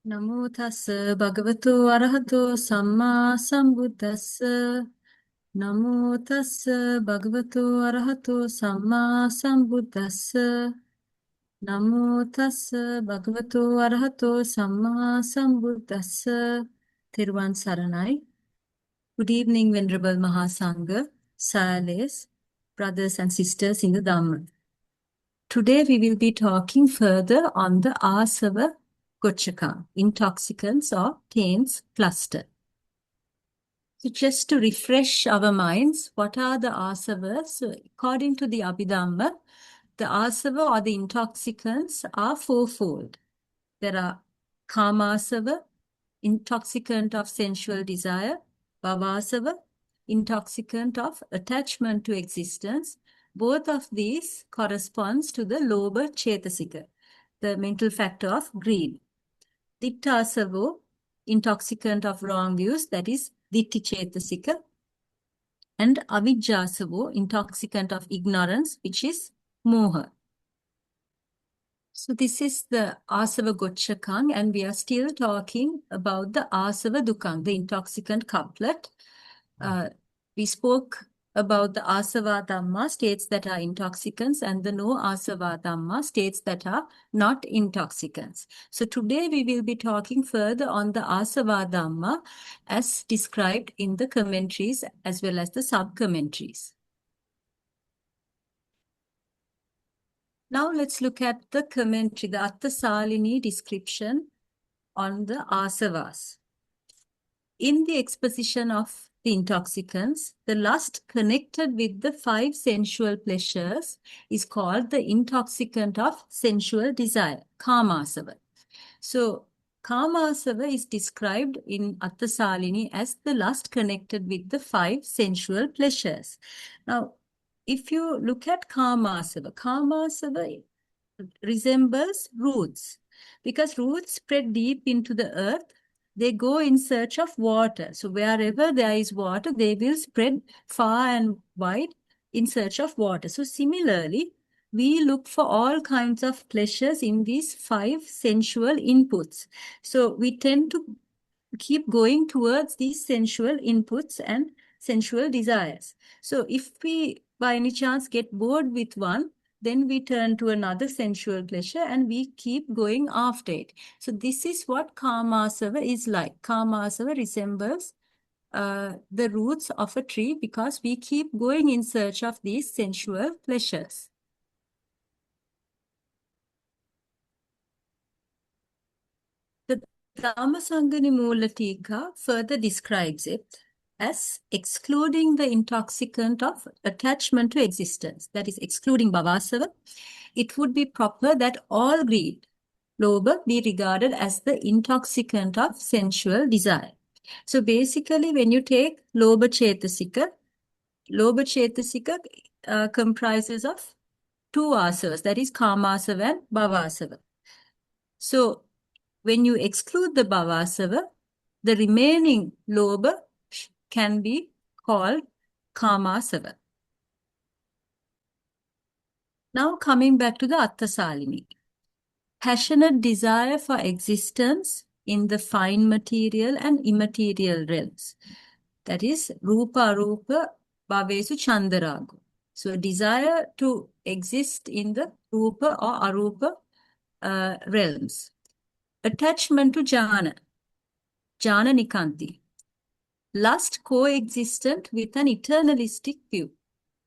Namo tassa bhagavato arahato samma sambuddhassa. Namo tassa bhagavato arahato samma sambuddhassa. Namo tassa bhagavato arahato samma sambuddhassa. Thiruvan Saranai. Good evening, Venerable Mahasangha, Sales, brothers and sisters in the Dhamma. Today we will be talking further on the Āsavagocchakaṃ, intoxicants or taints cluster. So just to refresh our minds, what are the asavas? So according to the Abhidhamma, the asava or the intoxicants are fourfold. There are kāmasava, intoxicant of sensual desire; bhavasava, intoxicant of attachment to existence. Both of these corresponds to the lobha cetasika, the mental factor of greed. Ditthāsavo, intoxicant of wrong views, that is ditti cetasika. And avijjāsavo, intoxicant of ignorance, which is moha. So this is the Āsavagocchakaṃ, and we are still talking about the Āsavadukkaṃ, the intoxicant couplet. We spoke about the Āsavadhamma, states that are intoxicants, and the no Āsavadhamma, states that are not intoxicants. So today we will be talking further on the Āsavadhamma as described in the commentaries as well as the sub-commentaries. Now let's look at the commentary, the Atthasālinī description on the Āsavas. In the exposition of the intoxicants, the lust connected with the 5 sensual pleasures is called the intoxicant of sensual desire, kāmasava. So, kāmasava is described in Atthasālinī as the lust connected with the 5 sensual pleasures. Now, if you look at kāmasava resembles roots, because roots spread deep into the earth. They go in search of water. So wherever there is water, they will spread far and wide in search of water. So similarly, we look for all kinds of pleasures in these 5 sensual inputs. So we tend to keep going towards these sensual inputs and sensual desires. So if we by any chance get bored with one, then we turn to another sensual pleasure and we keep going after it. So this is what kāmasava is like. Kāmasava resembles the roots of a tree because we keep going in search of these sensual pleasures. The Dhammasaṅgaṇī Mūla Tīka further describes it as excluding the intoxicant of attachment to existence, that is excluding bhavasava. It would be proper that all greed, lobha, be regarded as the intoxicant of sensual desire. So basically, when you take lobha cetasika comprises of 2 asavas, that is kāmasava and bhavasava. So when you exclude the bhavasava, the remaining lobha can be called kāmasava. Now coming back to the Atthasālinī. Passionate desire for existence in the fine material and immaterial realms. That is rupa arupa bhavesu chandarago. So desire to exist in the rupa or arupa realms. Attachment to jhana nikanti. Lust coexistent with an eternalistic view,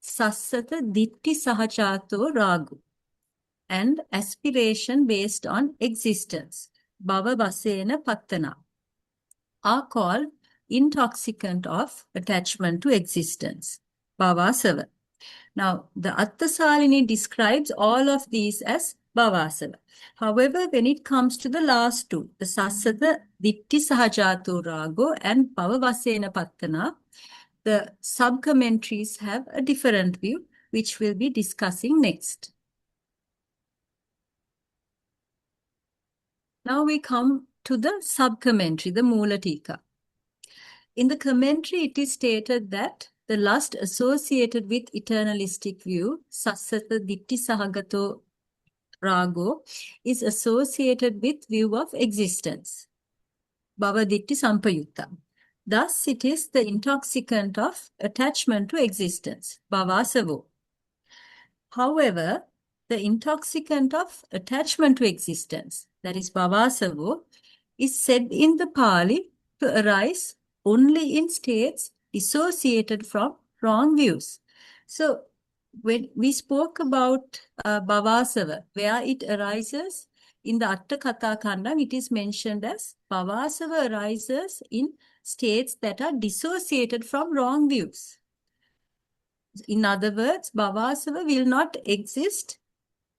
sassata ditti sahajato ragu, and aspiration based on existence, bhava vasena pattana, are called intoxicant of attachment to existence, bhavasava. Now, the Atthasālinī describes all of these as bhavasava. However, when it comes to the last 2, the sassata ditti sahajato rago and bhava vasena pattana, the sub-commentaries have a different view, which we'll be discussing next. Now we come to the sub-commentary, the Mūla Tīka. In the commentary, it is stated that the lust associated with eternalistic view, sassata ditti sahagato rago, is associated with view of existence, bhavaditti sampayutta. Thus, it is the intoxicant of attachment to existence, bhavasavo. However, the intoxicant of attachment to existence, that is bhavasavo, is said in the Pali to arise only in states dissociated from wrong views. So, when we spoke about bhavasava, where it arises in the Atthasālinī, it is mentioned as bhavasava arises in states that are dissociated from wrong views. In other words, bhavasava will not exist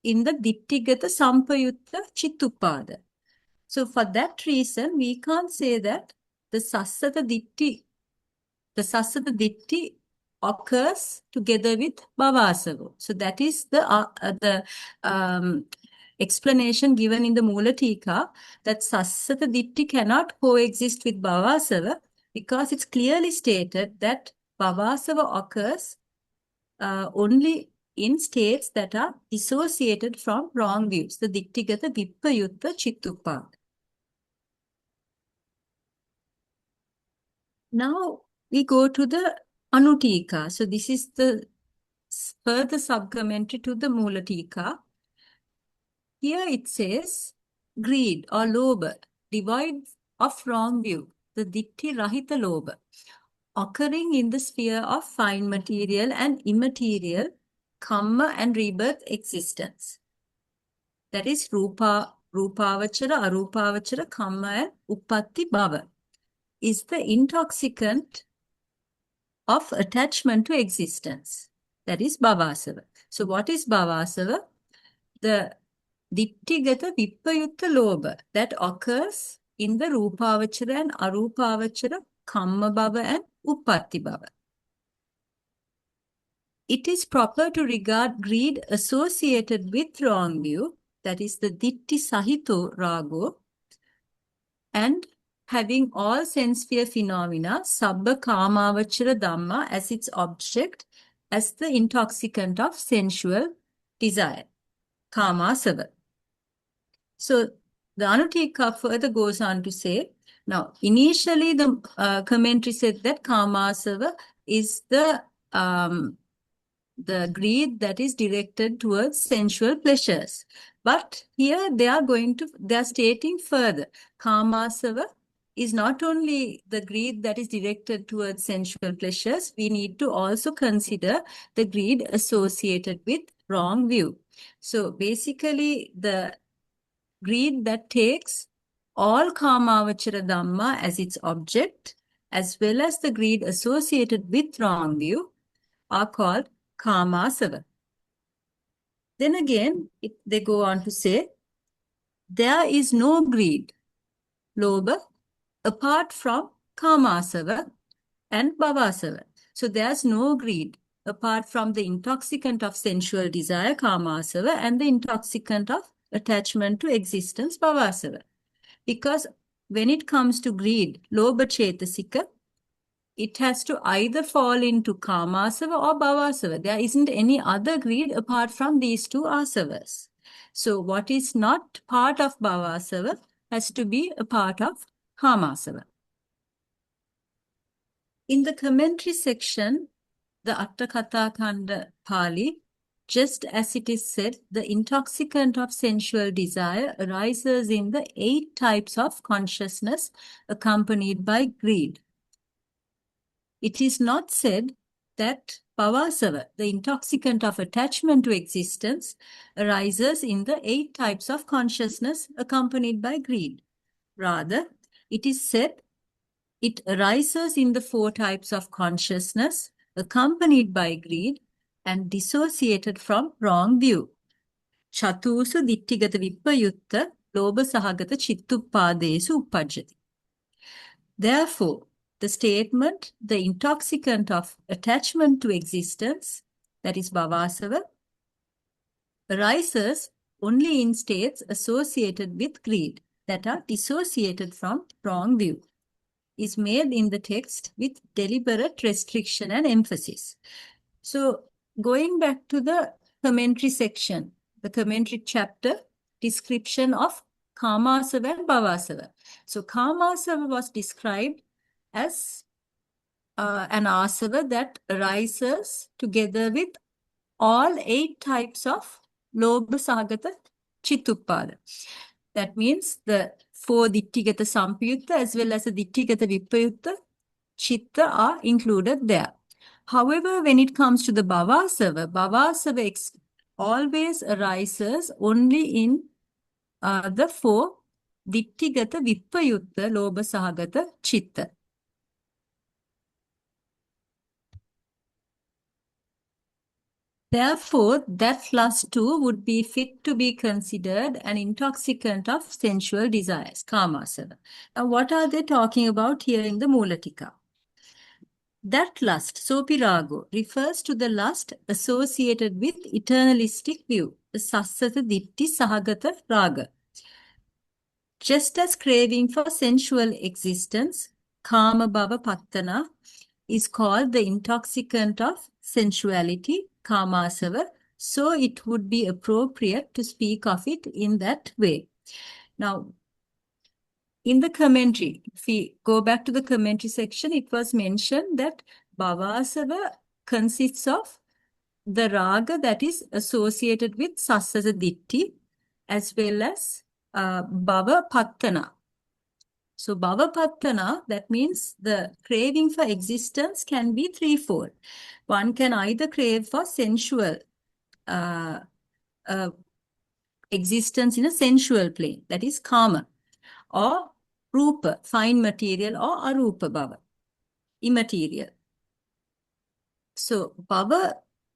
in the ditthigata sampayutta chittupada. So for that reason, we can't say that the sassata ditti occurs together with bhavasava. So that is the explanation given in the Mula Tika, that sassata ditti cannot coexist with bhavasava, because it's clearly stated that bhavasava occurs only in states that are dissociated from wrong views, the ditthigata vippayutta chittupada. Now we go to the Anutika. So this is the further sub-commentary to the Mula Tika. Here it says, greed or lobha, devoid of wrong view, the ditti rahita lobha, occurring in the sphere of fine material and immaterial kamma and rebirth existence. That is rupavachara, arupavachara, kamma and uppatti bhava, is the intoxicant of attachment to existence. That is bhavasava. So what is bhavasava? The ditthigata vippayutta lobha that occurs in the rupavachara and arupavachara, kamma bhava and uppatti bhava. It is proper to regard greed associated with wrong view, that is the ditti sahito rago, and having all sense sphere phenomena, sabba kamavachara dhamma, as its object, as the intoxicant of sensual desire, kamasava. So the Anutika further goes on to say, now initially the commentary said that kamasava is the greed that is directed towards sensual pleasures. But here they are stating further, kamasava is not only the greed that is directed towards sensual pleasures, we need to also consider the greed associated with wrong view. So basically the greed that takes all kamavachara dhamma as its object, as well as the greed associated with wrong view, are called kamasava. Then again, they go on to say, there is no greed, lobha, apart from kamasava and bhavasava. So there's no greed apart from the intoxicant of sensual desire, kamasava, and the intoxicant of attachment to existence, bhavasava. Because when it comes to greed, lobha chetasika, it has to either fall into kamasava or bhavasava. There isn't any other greed apart from these two asavas. So what is not part of bhavasava has to be a part of kamasava. In the commentary section, the Atthasālinī Pali, just as it is said, the intoxicant of sensual desire arises in the 8 types of consciousness accompanied by greed. It is not said that bhavasava, the intoxicant of attachment to existence, arises in the 8 types of consciousness accompanied by greed. Rather, it is said it arises in the 4 types of consciousness accompanied by greed and dissociated from wrong view. Chatusu ditthigata vippayutta lobha sahagata chittupadesu uppajjati. Therefore, the statement, the intoxicant of attachment to existence, that is bhavasava, arises only in states associated with greed that are dissociated from wrong view, is made in the text with deliberate restriction and emphasis. So, going back to the commentary section, the commentary chapter description of Kāmasava and Bhavasava. So Kāmasava was described as an asava that arises together with all 8 types of lobha sahagata chittupada. That means the 4 ditthigata sampayutta as well as the ditthigata vipayutta chitta are included there. However, when it comes to the Bhavasava always arises only in the 4 ditthigata vipayutta lobha sahagata chitta. Therefore, that lust too would be fit to be considered an intoxicant of sensual desires, Kāmasava. Now, what are they talking about here in the Mulatika? That lust, sopirago, refers to the lust associated with eternalistic view, the sassata ditti sahagata raga. Just as craving for sensual existence, Kāma bhava pattana, is called the intoxicant of sensuality, Kāmasava, so it would be appropriate to speak of it in that way. Now, in the commentary, if we go back to the commentary section, it was mentioned that Bhavasava consists of the raga that is associated with sassasa ditti as well as bhava pattana. So bhava pattana, that means the craving for existence can be threefold. One can either crave for sensual existence in a sensual plane, that is kama, or rupa, fine material, or arupa bhava, immaterial. So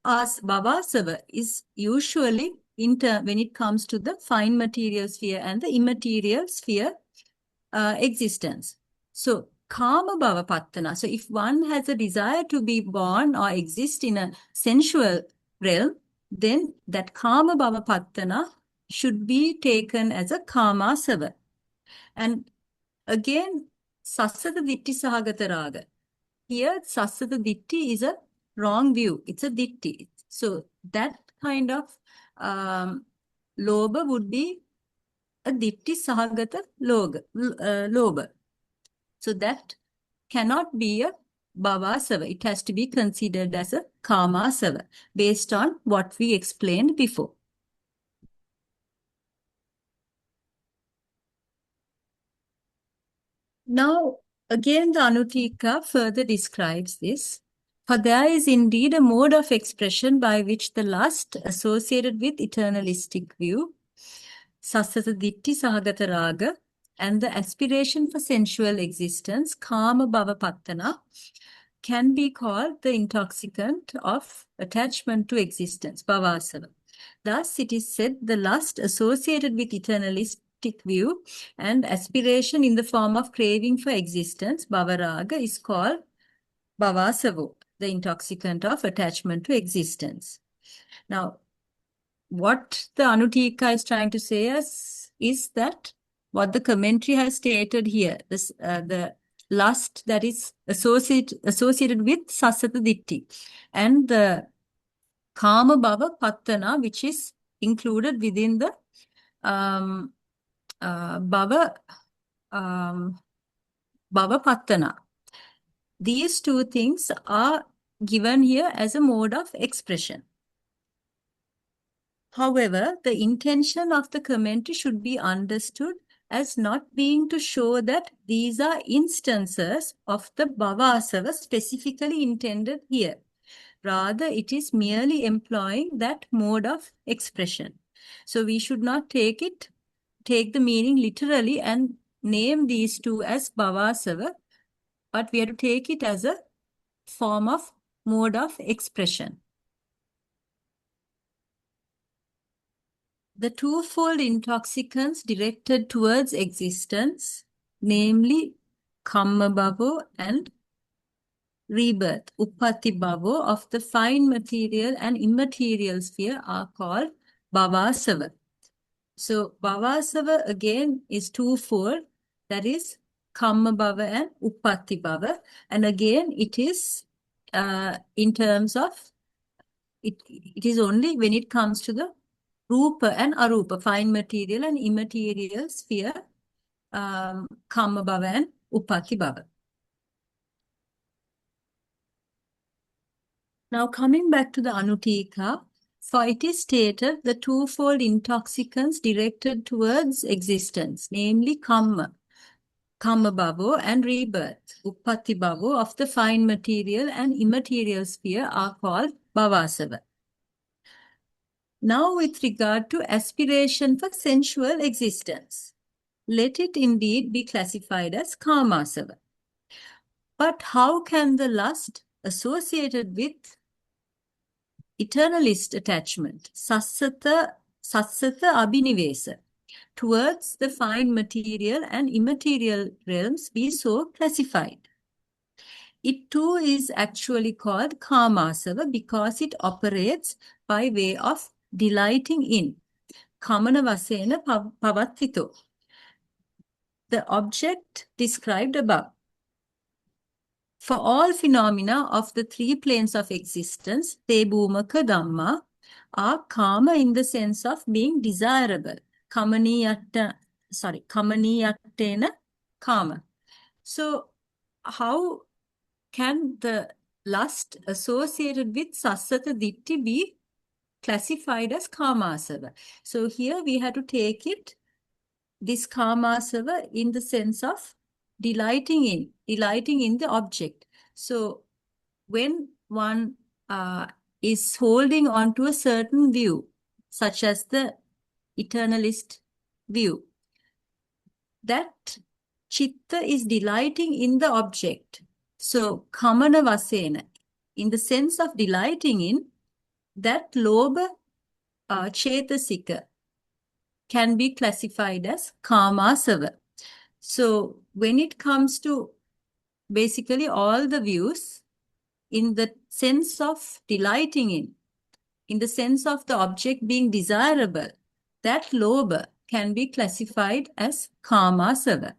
bhavasava is usually when it comes to the fine material sphere and the immaterial sphere existence. So kama bhava pattana. So if one has a desire to be born or exist in a sensual realm, then that kama bhava pattana should be taken as a Kāmasava. And again, sassata ditti sahagata raga. Here, sassata ditti is a wrong view. It's a ditti. So that kind of lobha would be a ditti sahagata lobha. So that cannot be a bhavasava. It has to be considered as a Kāmasava based on what we explained before. Now, again, the Anutika further describes this. For there is indeed a mode of expression by which the lust associated with eternalistic view, sassata ditti sahagata raga, and the aspiration for sensual existence, kama bhava pattana, can be called the intoxicant of attachment to existence, bhavasava. Thus, it is said the lust associated with eternalistic view and aspiration in the form of craving for existence, bhavaraga, is called bhavasavo, the intoxicant of attachment to existence. Now, what the Anutika is trying to say is that what the commentary has stated here, this, the lust that is associated with sassata ditti and the kama bhava pattana, which is included within the bhava pattana. These two things are given here as a mode of expression. However, the intention of the commentary should be understood as not being to show that these are instances of the bhavasava specifically intended here. Rather, it is merely employing that mode of expression. So we should not take the meaning literally and name these two as bhavasava, but we have to take it as a form of mode of expression. The twofold intoxicants directed towards existence, namely kamma bhavo and rebirth, uppati bhavo, of the fine material and immaterial sphere are called bhavasava. So bhavasava again is twofold, that is kamma bhava and uppati bhava, and again it is in terms of it is only when it comes to the Rupa and Arupa, fine material and immaterial sphere, Kamma Bhava and Upati Bhava. Now coming back to the Anutika, for it is stated the twofold intoxicants directed towards existence, namely Kamma bhavo and rebirth, Uppati bhavo of the fine material and immaterial sphere are called bhavasava. Now with regard to aspiration for sensual existence, let it indeed be classified as kamasava. But how can the lust associated with eternalist attachment, sassata abhinivesa, towards the fine material and immaterial realms be so classified? It too is actually called kamasava because it operates by way of delighting in kamana vasena pavattito, the object described above. For all phenomena of the three planes of existence, te bhumaka dhamma, are kama in the sense of being desirable. Kamaniyattena kama. So, how can the lust associated with sassata ditti be classified as kamasava? So, here we have to take it, this kamasava, in the sense of delighting in the object. So when one is holding on to a certain view, such as the eternalist view, that chitta is delighting in the object. So kamana vasena, in the sense of delighting in, that lobha chetasika can be classified as kamasava. So when it comes to basically all the views, in the sense of delighting in the sense of the object being desirable, that lobha can be classified as kamasava.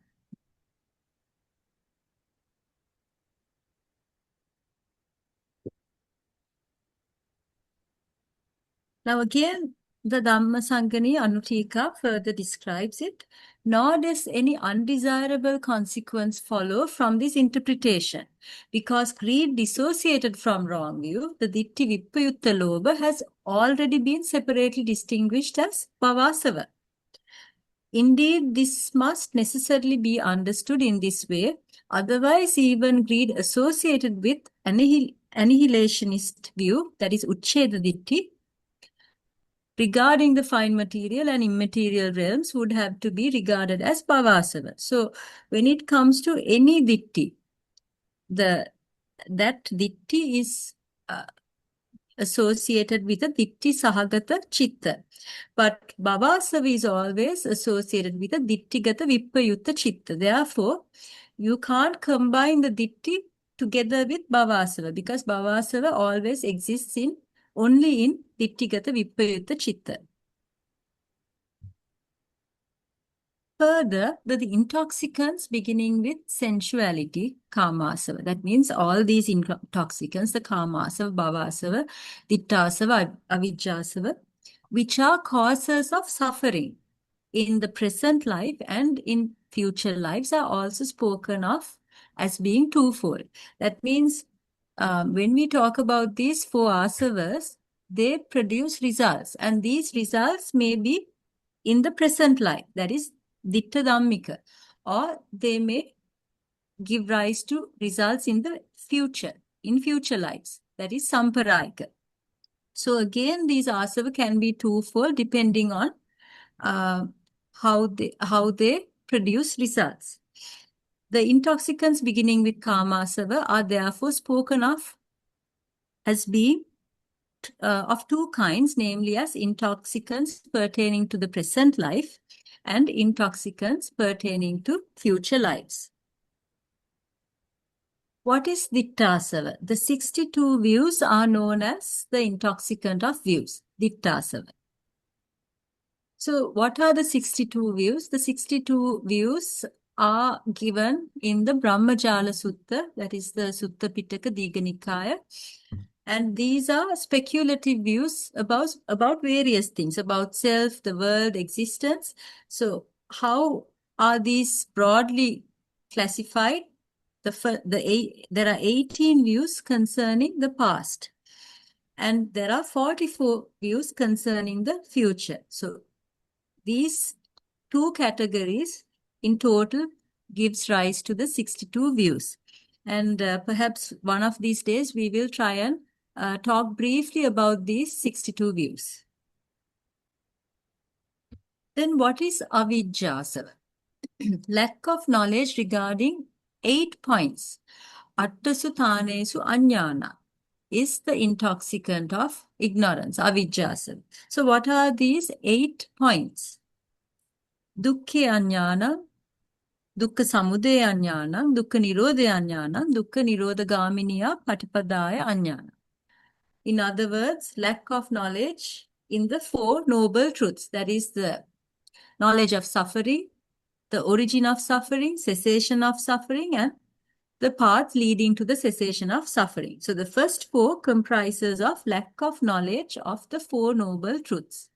Now again, the Dhammasaṅgaṇī Anutika further describes it. Nor does any undesirable consequence follow from this interpretation, because greed dissociated from wrong view, the ditti vippayutta lobha, has already been separately distinguished as bhavasava. Indeed, this must necessarily be understood in this way, otherwise even greed associated with annihilationist view, that is uchcheda ditti, regarding the fine material and immaterial realms would have to be regarded as bhavasava. So when it comes to any ditti, that ditti is associated with a ditti sahagata chitta. But bhavasava is always associated with a dittigata vippayutta chitta. Therefore, you can't combine the ditti together with bhavasava, because bhavasava always exists only in dittigata vippayutta chitta. Further, the intoxicants beginning with sensuality, kamasava, that means all these intoxicants, the kamasava, bhavasava, ditthasava, avijjasava, which are causes of suffering in the present life and in future lives, are also spoken of as being twofold. That means when we talk about these four asavas, they produce results, and these results may be in the present life, that is ditta dhammika, or they may give rise to results in the future, in future lives, that is samparayika. So again, these asava can be twofold depending on how they produce results. The intoxicants beginning with kamasava are therefore spoken of as being of two kinds, namely as intoxicants pertaining to the present life and intoxicants pertaining to future lives. What is ditthasava? The 62 views are known as the intoxicant of views, ditthasava. So what are the 62 views? The 62 views are given in the Brahmajala Sutta, that is the Sutta Pitaka Diga Nikaya, And these are speculative views about various things, about self, the world, existence. So how are these broadly classified? There are 18 views concerning the past, and there are 44 views concerning the future. So these two categories in total gives rise to the 62 views. And perhaps one of these days we will try and talk briefly about these 62 views. Then what is avijjāsava? Lack of knowledge regarding 8 points. Attasu tānesu aññāna is the intoxicant of ignorance, avijjāsava. So what are these 8 points? Dukkhe aññāna, dukkha samudaya aññāna, dukkha nirodha aññāna, dukkha nirodhagaminiya patipadaya aññāna. In other words, lack of knowledge in the four noble truths. That is the knowledge of suffering, the origin of suffering, cessation of suffering, and the path leading to the cessation of suffering. So the first four comprises of lack of knowledge of the four noble truths.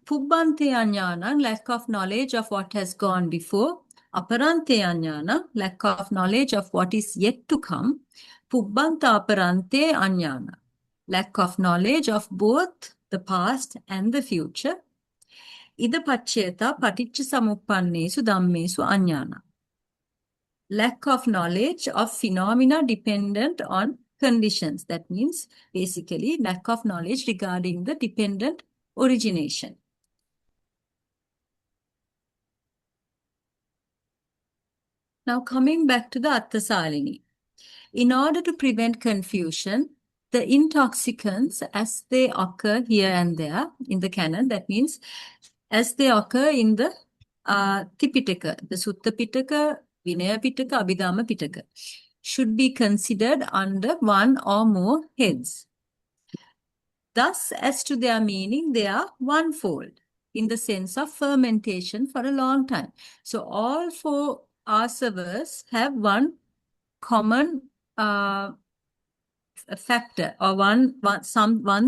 Pubbante aññāna, lack of knowledge of what has gone before. Aparante aññāna, lack of knowledge of what is yet to come. Pubbanta aparante aññāna, lack of knowledge of both the past and the future. Ida pacceta paticca samuppannesu dhammesu aññāna, lack of knowledge of phenomena dependent on conditions. That means basically lack of knowledge regarding the dependent origination. Now coming back to the Atthasālinī. In order to prevent confusion, the intoxicants as they occur here and there in the canon, that means as they occur in the Tipitaka, the Sutta Pitaka, Vinaya Pitaka, Abhidhamma Pitaka, should be considered under one or more heads. Thus, as to their meaning, they are one-fold in the sense of fermentation for a long time. So all four asavas have one common factor, or one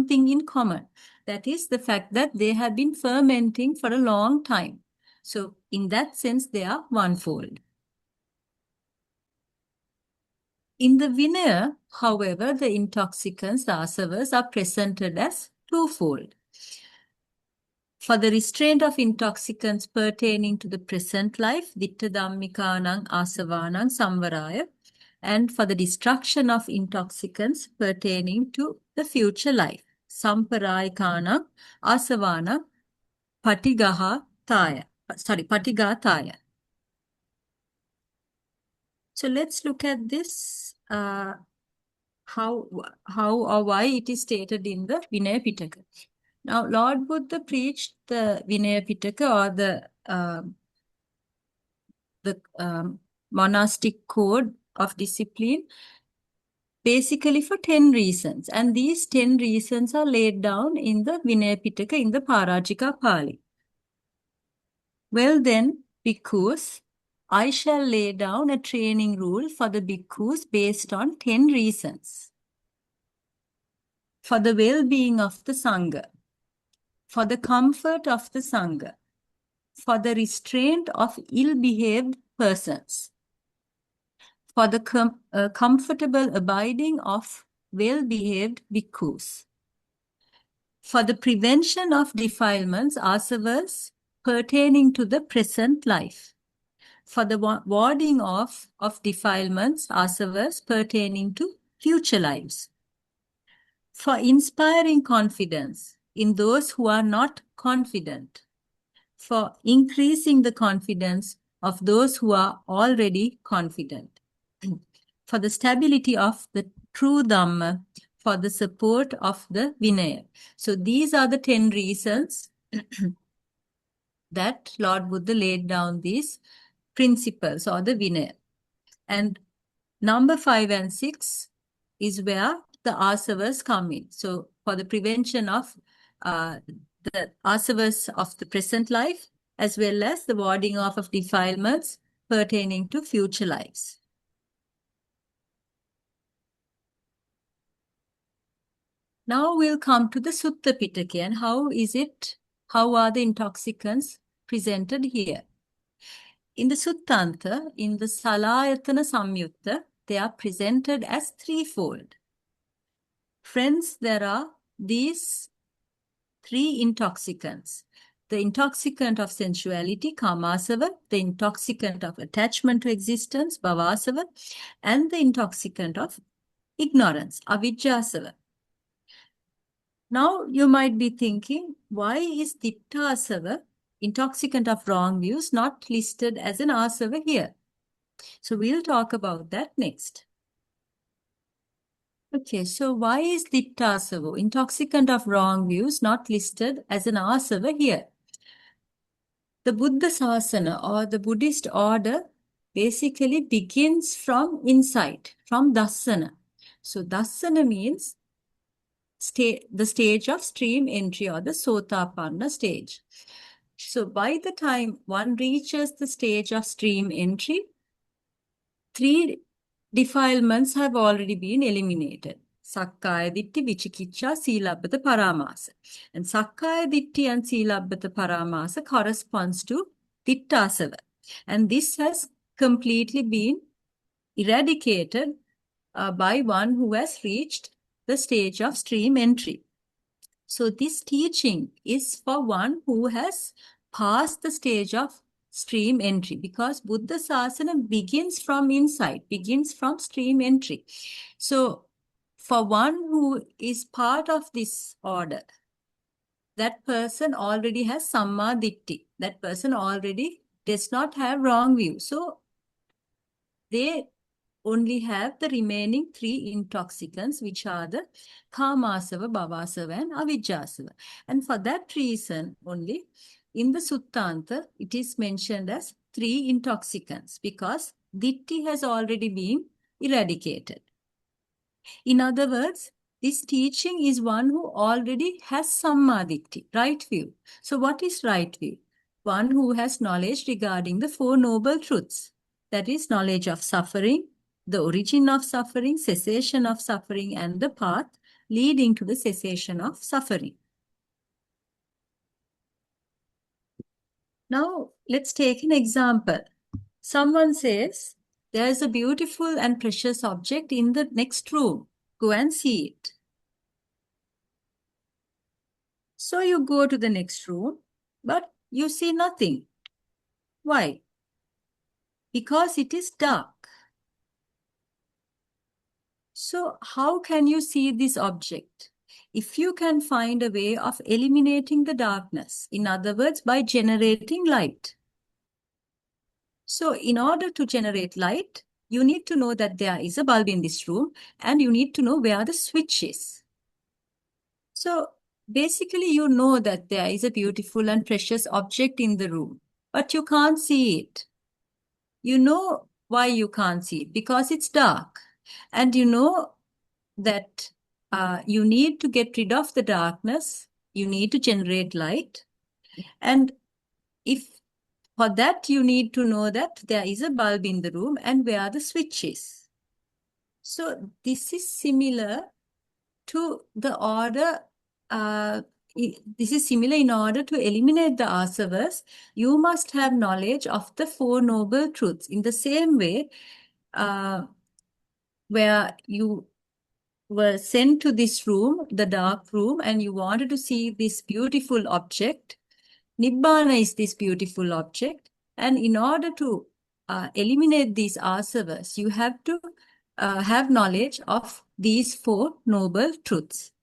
thing in common. That is the fact that they have been fermenting for a long time. So in that sense, they are one-fold. In the Vinaya, however, the intoxicants, the asavas, are presented as twofold. For the restraint of intoxicants pertaining to the present life, ditta dhammikānaṃ āsavānaṃ samvarāya, and for the destruction of intoxicants pertaining to the future life, samparāyikānaṃ āsavānaṃ patigatāya. So let's look at this, how or why it is stated in the Vinaya Pitaka. Now, Lord Buddha preached the Vinaya Pitaka, or the monastic code of discipline, basically for 10 reasons. And these 10 reasons are laid down in the Vinaya Pitaka in the Parājika Pāli. Well then, bhikkhus, I shall lay down a training rule for the bhikkhus based on 10 reasons. For the well-being of the Sangha, for the comfort of the Sangha, for the restraint of ill-behaved persons, for the comfortable abiding of well-behaved bhikkhus, for the prevention of defilements, asavas, pertaining to the present life, for the warding off of defilements, asavas, pertaining to future lives, for inspiring confidence in those who are not confident, for increasing the confidence of those who are already confident, for the stability of the true Dhamma, for the support of the Vinaya. So these are the 10 reasons that Lord Buddha laid down these principles or the Vinaya. And number 5 and 6 is where the asavas come in. So for the prevention of the asavas of the present life, as well as the warding off of defilements pertaining to future lives. Now we'll come to the Sutta Pitaka and how are the intoxicants presented here? In the Suttanta, in the Salayatana Samyutta, they are presented as threefold. Friends, there are these three intoxicants. The intoxicant of sensuality, kamasava, the intoxicant of attachment to existence, bhavasava, and the intoxicant of ignorance, avijjasava. Now you might be thinking, why is ditthasava, intoxicant of wrong views, not listed as an asava here? So we'll talk about that next. Okay, so why is ditthasava, intoxicant of wrong views, not listed as an asava here? The Buddha Sasana or the Buddhist order basically begins from insight, from Dassana. So Dassana means the stage of stream entry or the Sotapanna stage. So by the time one reaches the stage of stream entry, three defilements have already been eliminated. Sakkaya Ditti, Vicikicca, Silabbata Paramasa. And Sakkaya Ditti and Silabbata Paramasa corresponds to Ditthasava. And this has completely been eradicated by one who has reached the stage of stream entry. So this teaching is for one who has passed the stage of stream entry, because Buddha Sasana begins from insight, begins from stream entry. So for one who is part of this order, that person already has Samma Ditti. That person already does not have wrong view. So they only have the remaining three intoxicants, which are the Kamasava, Bhavasava, and Avijjasava. And for that reason only, in the Suttanta, it is mentioned as three intoxicants, because Ditti has already been eradicated. In other words, this teaching is one who already has Samma Ditti, right view. So what is right view? One who has knowledge regarding the Four Noble Truths. That is knowledge of suffering, the origin of suffering, cessation of suffering, and the path leading to the cessation of suffering. Now, let's take an example. Someone says, there is a beautiful and precious object in the next room. Go and see it. So you go to the next room, but you see nothing. Why? Because it is dark. So how can you see this object? If you can find a way of eliminating the darkness, in other words, by generating light. So in order to generate light, you need to know that there is a bulb in this room, and you need to know where the switch is. So basically, you know that there is a beautiful and precious object in the room, but you can't see it. You know why you can't see it, because it's dark. And you know that you need to get rid of the darkness. You need to generate light. And if for that, you need to know that there is a bulb in the room and where the switch is. So this is similar to the order. This is similar. In order to eliminate the asavas, you must have knowledge of the Four Noble Truths. In the same way, where you were sent to this room, the dark room, and you wanted to see this beautiful object. Nibbana is this beautiful object. And in order to eliminate these asavas, you have to have knowledge of these Four Noble Truths.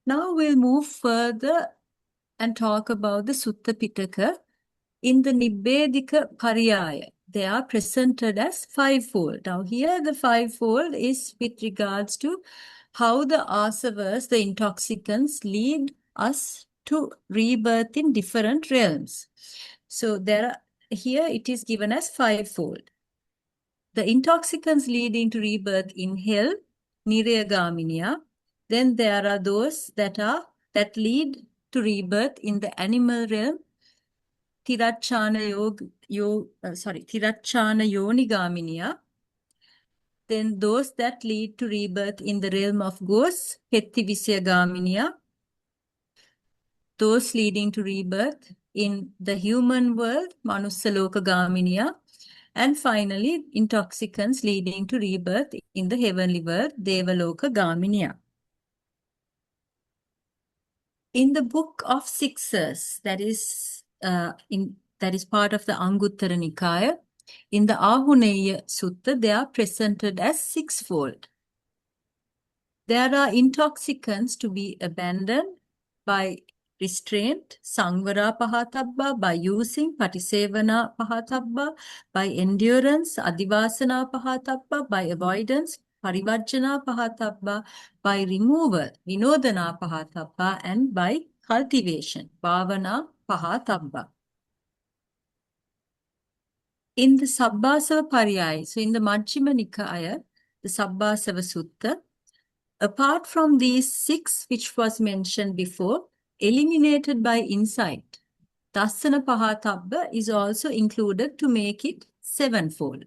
Now we'll move further and talk about the Sutta Pitaka. In the Nibbedika Pariyaya, they are presented as fivefold. Now here the fivefold is with regards to how the asavas, the intoxicants, lead us to rebirth in different realms. So here it is given as fivefold. The intoxicants leading to rebirth in hell, Nirayagaminya. Then there are those that lead to rebirth in the animal realm, Tirachana Yonigaminya. Then those that lead to rebirth in the realm of ghosts, Hettivisaya. Those leading to rebirth in the human world, Manussaloka Gaminiya. And finally, intoxicants leading to rebirth in the heavenly world, Devaloka Gaminiya. In the book of Sixers, that is part of the Anguttara Nikaya, in the Ahuneya Sutta, they are presented as sixfold. There are intoxicants to be abandoned by restraint, Sangvara Pahatabba, by using Patisevana Pahatabba, by endurance, Adivasana Pahatabba, by avoidance, Parivajjana Pahatabba, by removal, Vinodana Pahatabba, and by cultivation, Bhavana Pahatabba. In the Sabbasava Pariyaya, so in the Majjhima Nikaya, the Sabbasava Sutta, apart from these 6 which was mentioned before, eliminated by insight, Dassana Pahatabba is also included to make it 7-fold.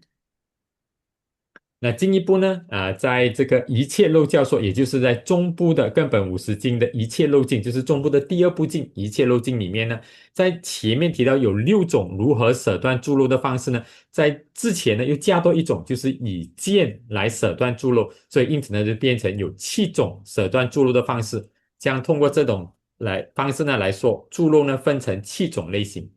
那进一步呢，在这个一切漏教说，也就是在中部的根本50经的一切漏经，就是中部的第2部经一切漏经里面呢，在前面提到有6种如何舍断诸漏的方式呢，在之前呢又加多一种，就是以剑来舍断诸漏，所以因此呢就变成有7种舍断诸漏的方式，将通过这种方式呢来说，诸漏呢分成7种类型。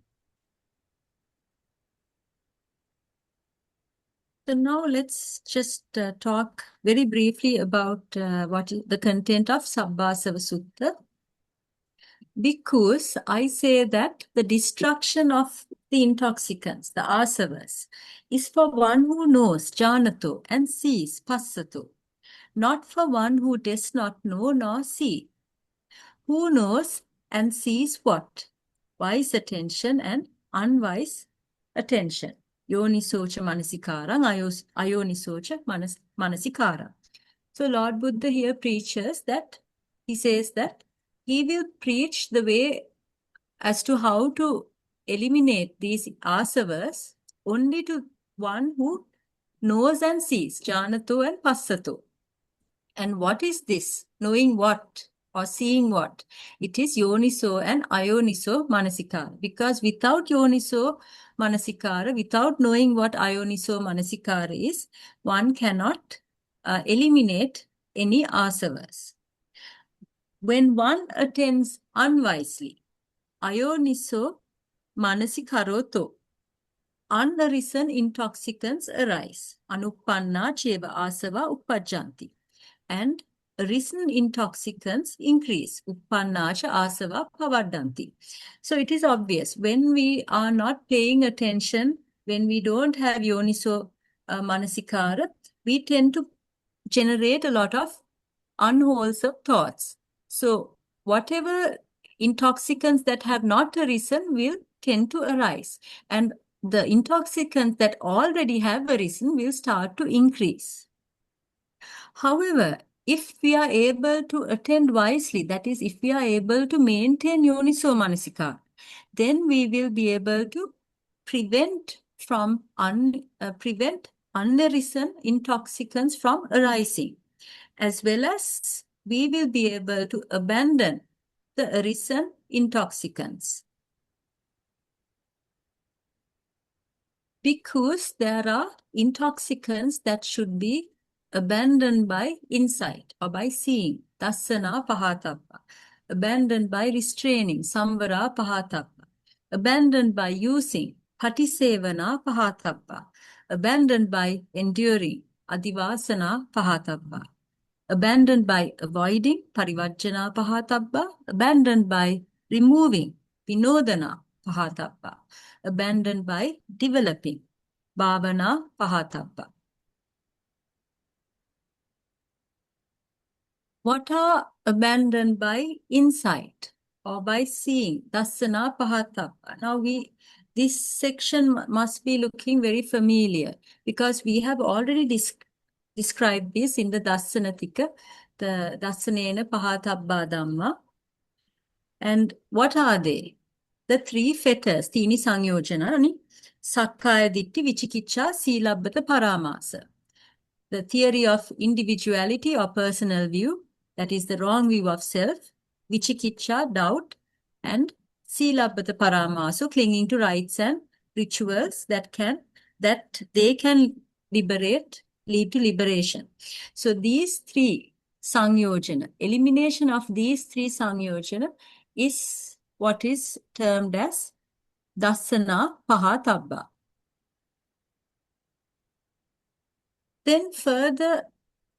So now let's just talk very briefly about what is the content of Sabbasava Sutta. Bhikkhus, I say that the destruction of the intoxicants, the asavas, is for one who knows, janato, and sees, passato, not for one who does not know nor see. Who knows and sees what? Wise attention and unwise attention. Yonisocha manasikaram, ayonisocha manasikaram. So Lord Buddha here preaches that, he says that he will preach the way as to how to eliminate these asavas only to one who knows and sees, janato and passato. And what is this? Knowing what or seeing what? It is yoniso and ayoniso manasikara. Because without yoniso manasikara, without knowing what ayoniso manasikara is, one cannot eliminate any asavas. When one attends unwisely, ayoniso manasikaroto, unarisen intoxicants arise. Anuppanna cheva asava uppajjanti. And arisen intoxicants increase. Uppannacha asava pavaddanti. So it is obvious, when we are not paying attention, when we don't have yoniso manasikara, we tend to generate a lot of unwholesome thoughts. So whatever intoxicants that have not arisen will tend to arise. And the intoxicants that already have arisen will start to increase. However, if we are able to attend wisely, that is, if we are able to maintain yoniso manasikara, then we will be able to prevent unarisen intoxicants from arising, as well as we will be able to abandon the arisen intoxicants. Because there are intoxicants that should be abandoned by insight or by seeing, dassana pahatabba, abandoned by restraining, samvara pahatabba, abandoned by using, patisevana pahatabba, abandoned by enduring, adivasana pahatabba, abandoned by avoiding, parivajjana pahatabba, abandoned by removing, vinodana pahatabba, abandoned by developing, bhavana pahatabba. What are abandoned by insight or by seeing? Dassana pahatabba. Now this section must be looking very familiar because we have already described this in the Dassanatika, the Dassanena pahatabba Dhamma. And what are they? The 3 fetters, Tini Sangyojana, Sakkaya Ditti, Vichikicha, Silabbata Paramasa. the theory of individuality or personal view, that is the wrong view of self, Vichikicha, doubt, and Silabhata Paramasu, clinging to rites and rituals that they can lead to liberation. So these three Sangyojana, elimination of these three Sangyojana is what is termed as Dasana Pahatabba. Then further,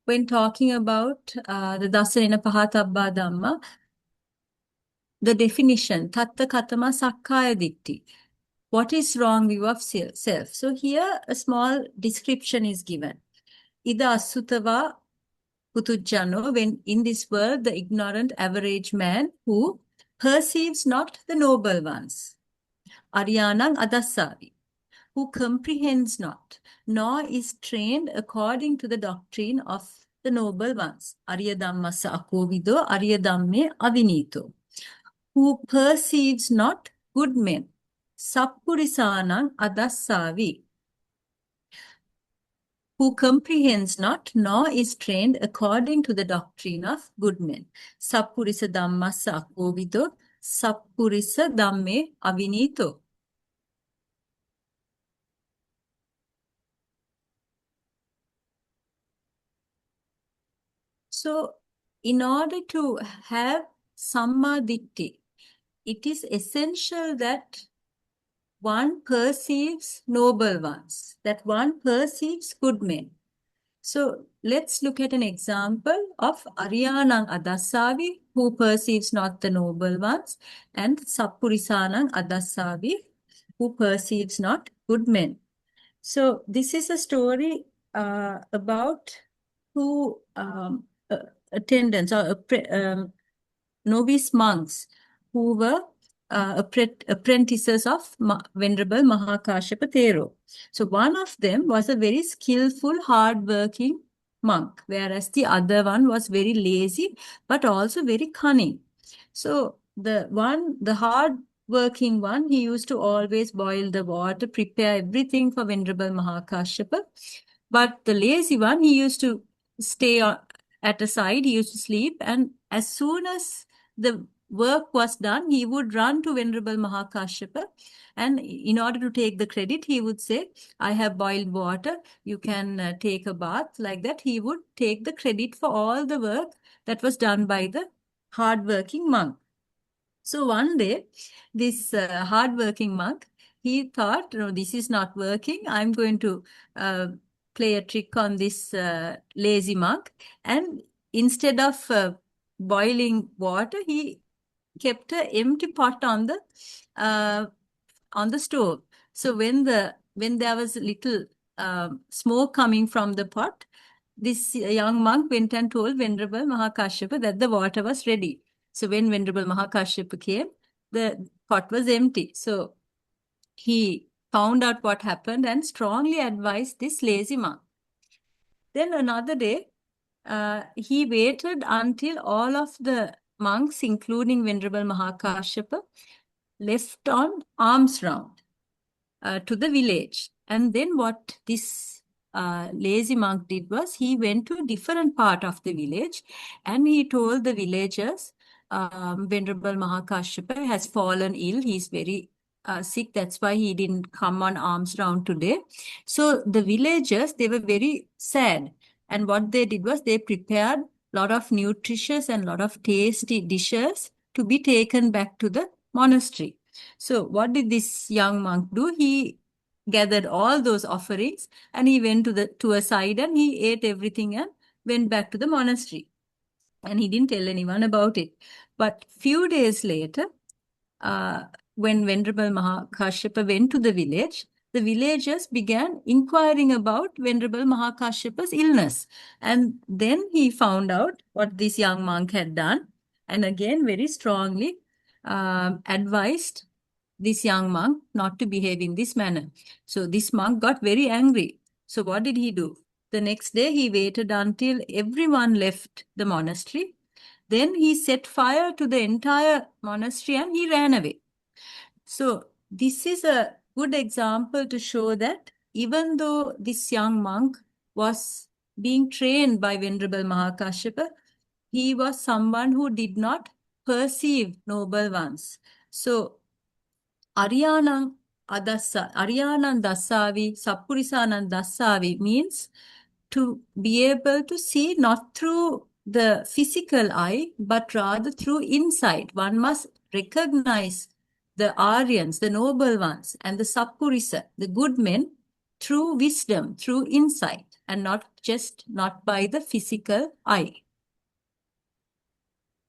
when talking about the Dasana Pahatabba Dhamma, the definition, Tatta Katama Sakkaya Ditti. What is wrong view of self? So here a small description is given. Ida Asutava Putujjano, when in this world the ignorant average man who perceives not the noble ones. Aryanang Adasavi, who comprehends not, nor is trained according to the doctrine of the noble ones. Abhidhamma akovido, Abhidhamme avinito, who perceives not good men. Sappurisanang Adasavi, who comprehends not, nor is trained according to the doctrine of good men. Sappurisa Dhammasa akovido, Sappurisa Dhamme avinito. So, in order to have Samma Ditti, it is essential that one perceives noble ones, that one perceives good men. So, let's look at an example of Aryanang Adasavi, who perceives not the noble ones, and Sappurisanang Adasavi, who perceives not good men. So, this is a story about two attendants or novice monks who were apprentices of Venerable Mahākāśyapa Thero. So one of them was a very skillful, hard-working monk, whereas the other one was very lazy, but also very cunning. So the hard-working one, he used to always boil the water, prepare everything for Venerable Mahākāśyapa. But the lazy one, he used to stay at a side, he used to sleep, and as soon as the work was done, he would run to Venerable Mahākāśyapa, and in order to take the credit, he would say, I have boiled water, you can take a bath. Like that, he would take the credit for all the work that was done by the hard-working monk. So one day, this hard-working monk, he thought, no, this is not working, I'm going to play a trick on this lazy monk, and instead of boiling water, he kept an empty pot on the stove. So when there was a little smoke coming from the pot, this young monk went and told Venerable Mahākāśyapa that the water was ready. So when Venerable Mahākāśyapa came, the pot was empty. So he found out what happened and strongly advised this lazy monk. Then another day, he waited until all of the monks, including Venerable Mahākāśyapa, left on alms round to the village. And then what this lazy monk did was, he went to a different part of the village and he told the villagers, Venerable Mahākāśyapa has fallen ill, he's very sick, that's why he didn't come on alms round today. So the villagers, they were very sad. And what they did was, they prepared a lot of nutritious and a lot of tasty dishes to be taken back to the monastery. So what did this young monk do? He gathered all those offerings and he went to a side and he ate everything and went back to the monastery. And he didn't tell anyone about it. But few days later, when Venerable Mahākāśyapa went to the village, the villagers began inquiring about Venerable Mahākāśyapa's illness. And then he found out what this young monk had done, and again very strongly advised this young monk not to behave in this manner. So this monk got very angry. So what did he do? The next day he waited until everyone left the monastery. Then he set fire to the entire monastery and he ran away. So this is a good example to show that even though this young monk was being trained by Venerable Mahakashyapa, he was someone who did not perceive noble ones. So, Ariyanam Dassavi, Sappurisanam Dassavi means to be able to see not through the physical eye, but rather through insight. One must recognize the Aryans, the noble ones, and the Sappurisa, the good men, through wisdom, through insight, and not by the physical eye.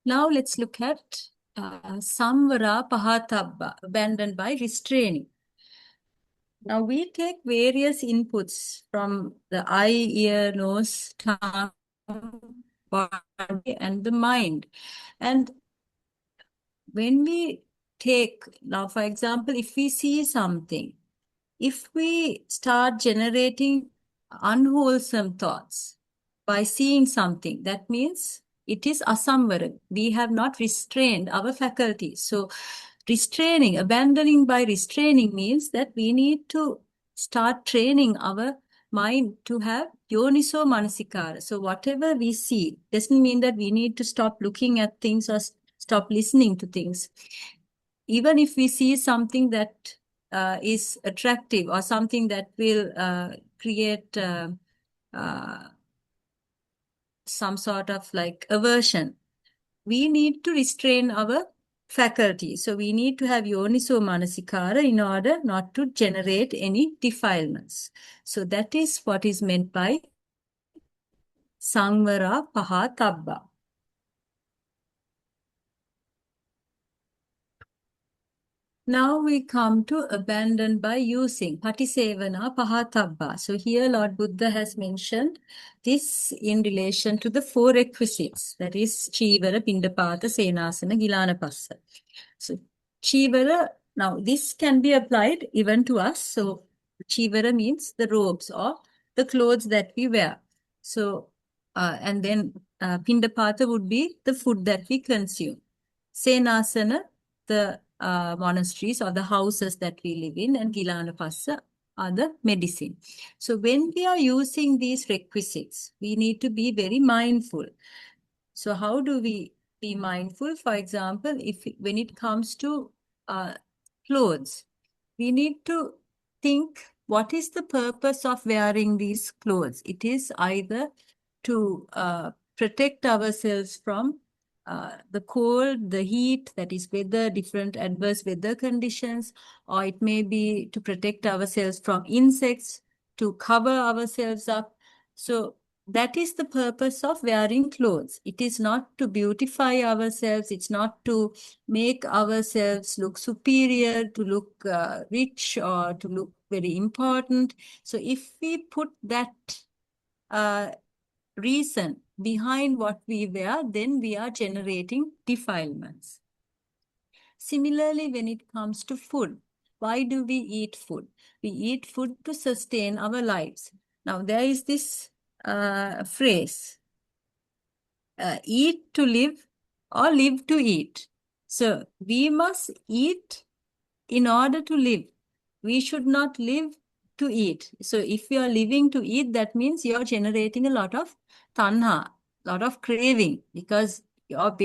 Now let's look at Samvara Pahatabba, abandoned by restraining. Now we take various inputs from the eye, ear, nose, tongue, body, and the mind. And when we take, now for example, if we see something, if we start generating unwholesome thoughts by seeing something, that means it is asamvara. We have not restrained our faculties. So restraining, abandoning by restraining means that we need to start training our mind to have yoniso manasikara. So whatever we see doesn't mean that we need to stop looking at things or stop listening to things. Even if we see something that is attractive or something that will create some sort of like aversion, we need to restrain our faculty. So we need to have yoniso manasikara in order not to generate any defilements. So that is what is meant by Samvara Pahatabba. Now we come to abandon by using, Patisevana Pahatabba. So here Lord Buddha has mentioned this in relation to the 4 requisites, that is Chivara, Pindapata, Senasana, Gilanapassa. So Chivara, now this can be applied even to us. So Chivara means the robes or the clothes that we wear. So, and then Pindapata would be the food that we consume. Senasana, the monasteries or the houses that we live in, and Gilanapassa are the medicine. So when we are using these requisites, we need to be very mindful. So how do we be mindful? For example, when it comes to clothes, we need to think, what is the purpose of wearing these clothes? It is either to protect ourselves from the cold, the heat, that is weather, different adverse weather conditions, or it may be to protect ourselves from insects, to cover ourselves up. So that is the purpose of wearing clothes. It is not to beautify ourselves. It's not to make ourselves look superior, to look rich, or to look very important. So if we put that reason behind what we wear, then we are generating defilements. Similarly, when it comes to food, why do we eat food? We eat food to sustain our lives. Now, there is this phrase, eat to live or live to eat. So, we must eat in order to live. We should not live to eat. So if you are living to eat, that means you are generating a lot of tanha, lot of craving, because your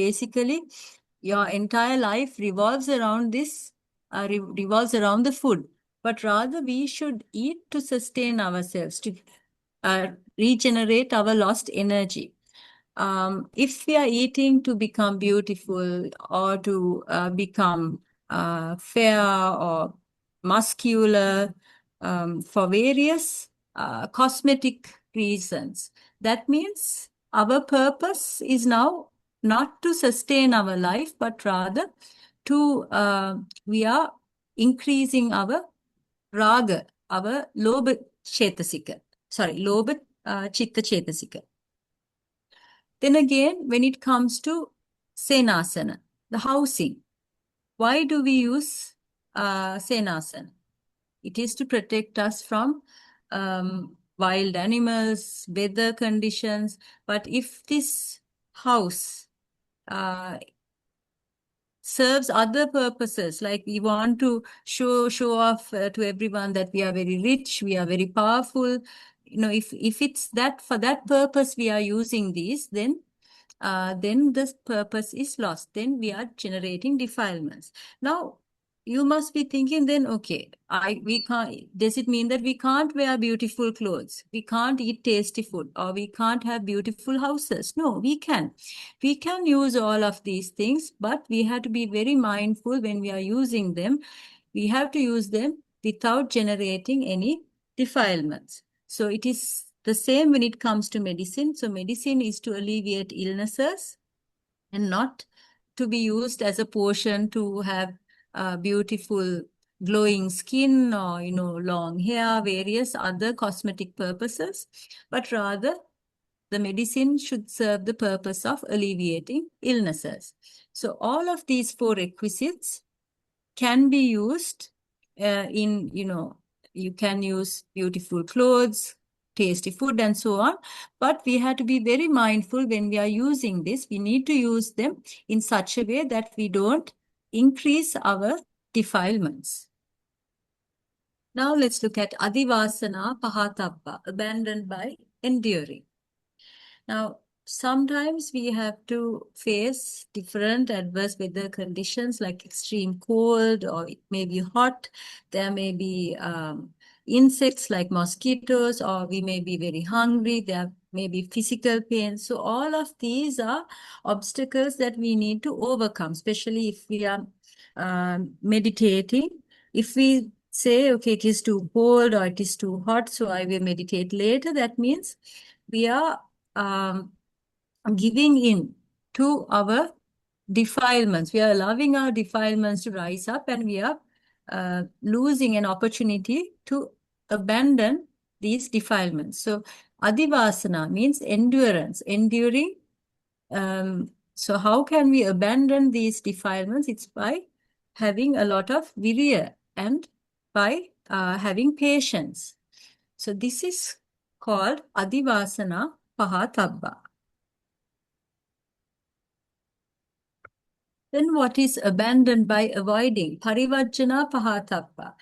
entire life revolves around this, revolves around the food. But rather we should eat to sustain ourselves, to regenerate our lost energy. If we are eating to become beautiful or to become fair or muscular, for various cosmetic reasons, that means our purpose is now not to sustain our life, but rather to we are increasing our raga, our lobha chetasika, lobha chitta chetasika. Then again, when it comes to senasana, the housing, why do we use senasana? It is to protect us from wild animals, weather conditions. But if this house serves other purposes, like we want to show off to everyone that we are very rich, we are very powerful, if it's that for that purpose we are using these, then this purpose is lost. Then we are generating defilements. Now, you must be thinking then, okay, we can't, does it mean that we can't wear beautiful clothes? We can't eat tasty food, or we can't have beautiful houses? No, we can. We can use all of these things, but we have to be very mindful when we are using them. We have to use them without generating any defilements. So it is the same when it comes to medicine. So medicine is to alleviate illnesses and not to be used as a potion to have beautiful glowing skin or, long hair, various other cosmetic purposes, but rather the medicine should serve the purpose of alleviating illnesses. So all of these four requisites can be used you can use beautiful clothes, tasty food, and so on. But we have to be very mindful when we are using this. We need to use them in such a way that we don't increase our defilements. Now let's look at adivasana pahatabba, abandoned by enduring. Now, sometimes we have to face different adverse weather conditions like extreme cold, or it may be hot. There may be insects like mosquitoes, or we may be very hungry. There may be physical pain. So all of these are obstacles that we need to overcome, especially if we are meditating. If we say, okay, it is too cold or it is too hot, so I will meditate later, that means we are giving in to our defilements. We are allowing our defilements to rise up, and we are losing an opportunity to abandon these defilements. So adivasana means endurance, enduring. So how can we abandon these defilements? It's by having a lot of virya and by having patience. So this is called adivasana pahatabba. Then what is abandoned by avoiding? Parivajjana pahatabba.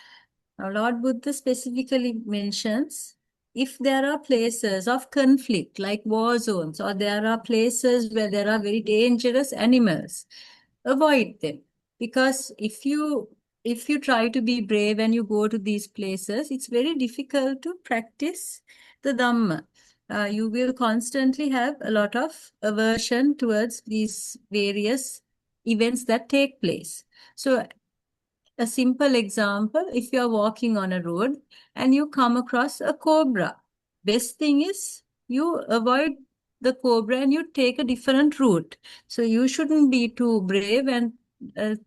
Now Lord Buddha specifically mentions if there are places of conflict like war zones, or there are places where there are very dangerous animals, avoid them. Because if you try to be brave and you go to these places, it's very difficult to practice the Dhamma. You will constantly have a lot of aversion towards these various events that take place. So a simple example, if you are walking on a road and you come across a cobra, best thing is you avoid the cobra and you take a different route. So you shouldn't be too brave and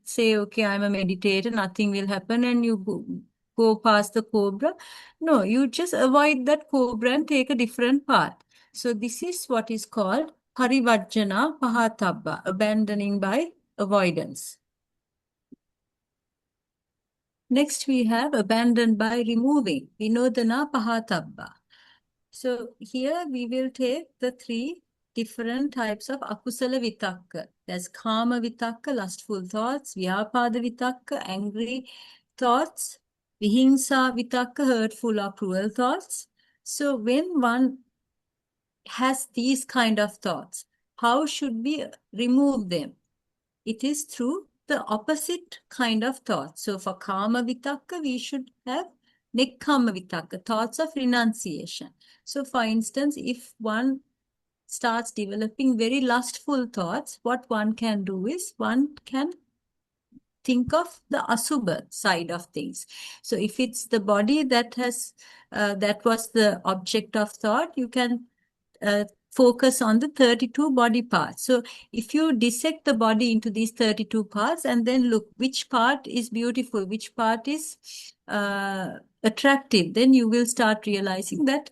say, okay, I'm a meditator, nothing will happen, and you go past the cobra. No, you just avoid that cobra and take a different path. So this is what is called parivajjana pahatabba, abandoning by avoidance. Next, we have abandoned by removing, vinodana pahatabba. So here we will take the three different types of akusala vitakka. There's kama vitakka, lustful thoughts; vyapada vitakka, angry thoughts; vihingsa vitakka, hurtful or cruel thoughts. So when one has these kind of thoughts, how should we remove them? It is through the opposite kind of thoughts. So for kama vitakka, we should have nekkhamma vitakka, thoughts of renunciation. So for instance, if one starts developing very lustful thoughts, what one can do is one can think of the asubha side of things. So if it's the body that was the object of thought, you can focus on the 32 body parts. So if you dissect the body into these 32 parts and then look which part is beautiful, which part is attractive, then you will start realizing that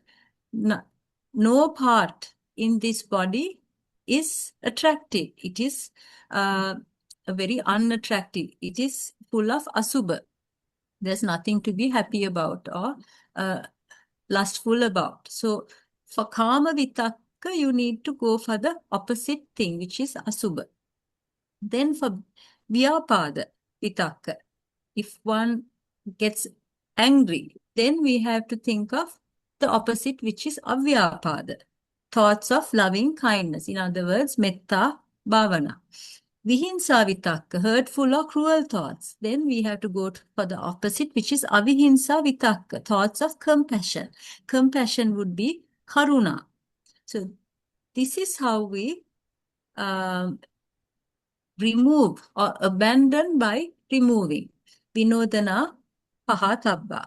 no part in this body is attractive. It is very unattractive. It is full of asubha. There's nothing to be happy about or lustful about. So for kama vitakka, you need to go for the opposite thing, which is asubha. Then for vyapada vitakka, if one gets angry, then we have to think of the opposite, which is avyapada, thoughts of loving kindness. In other words, metta bhavana. Vihinsa vitakka, hurtful or cruel thoughts. Then we have to go for the opposite, which is avihinsa vitakka, thoughts of compassion. Compassion would be karuna. So this is how we remove or abandon by removing. Vinodana pahatabba.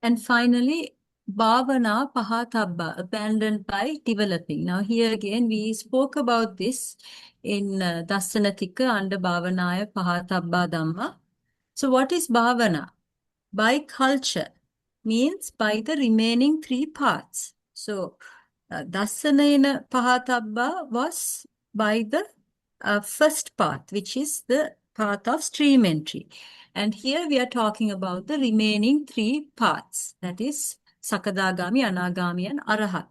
And finally, bhavana pahatabba, abandoned by developing. Now here again, we spoke about this in Dassanatika under bhavanaya pahatabba dhamma. So what is bhavana? By culture, means by the remaining three parts. So Dassanena pahatabba was by the first path, which is the path of stream entry. And here we are talking about the remaining three paths, that is Sakadagami, Anagami, and Arahat.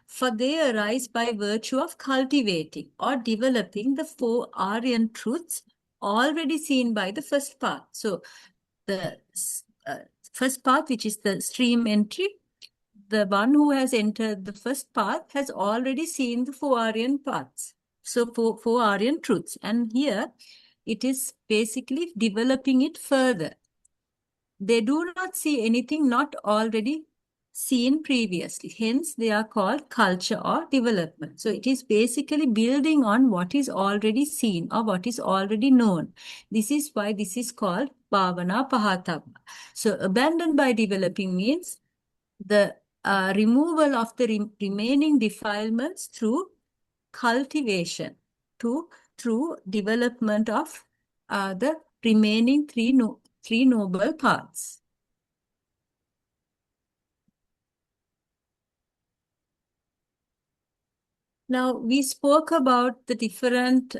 For they arise by virtue of cultivating or developing the four Aryan truths already seen by the first path. So the first path, which is the stream entry, the one who has entered the first path has already seen the four Aryan paths. So four Aryan truths. And here it is basically developing it further. They do not see anything not already seen previously. Hence, they are called culture or development. So it is basically building on what is already seen or what is already known. This is why this is called bhavana pahatabba. So abandoned by developing means the removal of the remaining defilements through cultivation, through development of the remaining three noble paths. Now, we spoke about the different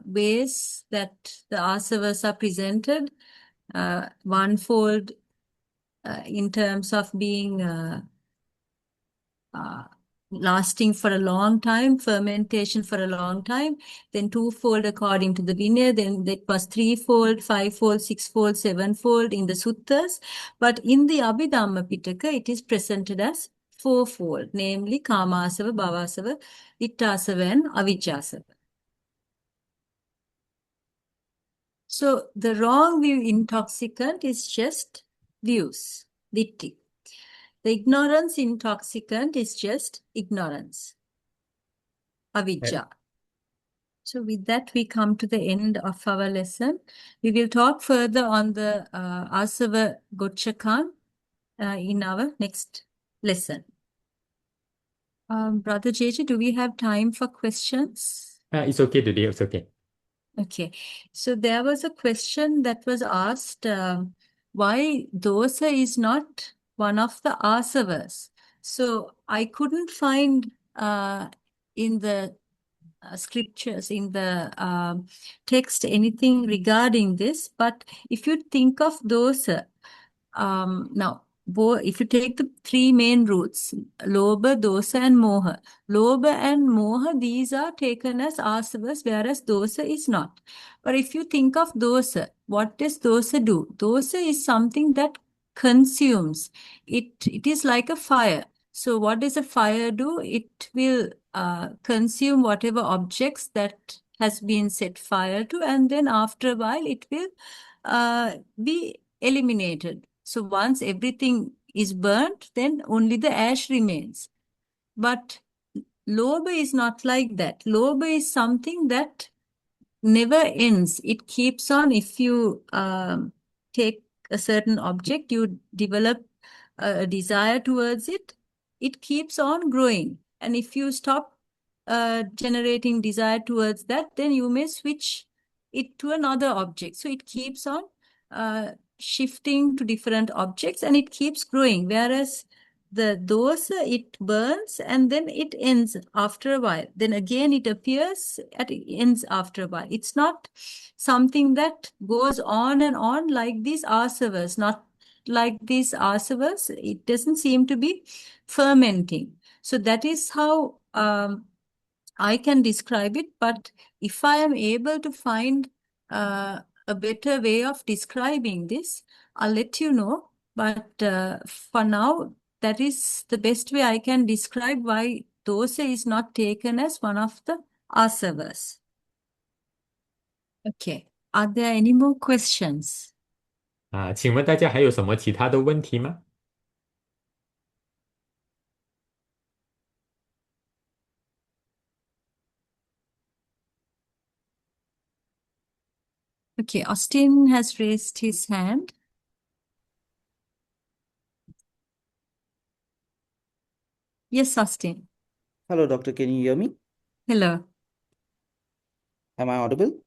ways that the asavas are presented. Onefold in terms of being lasting for a long time, fermentation for a long time, then twofold according to the Vinaya, then that was threefold, fivefold, sixfold, sevenfold in the suttas. But in the Abhidhamma Pitaka, it is presented as fourfold, namely Kāmasava, Bhavasava, Ittāsava, and Avijjāsava. So the wrong view intoxicant is just views, ditti. The ignorance intoxicant is just ignorance, avijja. So with that, we come to the end of our lesson. We will talk further on the Āsavagocchakaṃ in our next lesson. Brother JJ, do we have time for questions? It's okay today, it's okay. Okay. So there was a question that was asked, why dosa is not one of the asavas. So I couldn't find in the scriptures, in the text, anything regarding this. But if you think of dosa, now, if you take the three main roots, lobha, dosa, and moha. Lobha and moha, these are taken as asavas, whereas dosa is not. But if you think of dosa, what does dosa do? Dosa is something that consumes. It is like a fire. So what does a fire do? It will consume whatever objects that has been set fire to, and then after a while it will be eliminated. So once everything is burnt, then only the ash remains. But lobha is not like that. Lobha is something that never ends. It keeps on. If you take a certain object, you develop a desire towards it, it keeps on growing. And if you stop generating desire towards that, then you may switch it to another object. So it keeps on shifting to different objects and it keeps growing. Whereas the dosa, it burns and then it ends after a while. Then again it appears and it ends after a while. It's not something that goes on and on like these asavas, not like these asavas. It doesn't seem to be fermenting. So that is how I can describe it. But if I am able to find a better way of describing this, I'll let you know. But for now, that is the best way I can describe why dosa is not taken as one of the asavas. Okay. Are there any more questions? 请问大家还有什么其他的问题吗？ Okay, Austin has raised his hand. Yes, Austin. Hello, doctor. Can you hear me? Hello. Am I audible?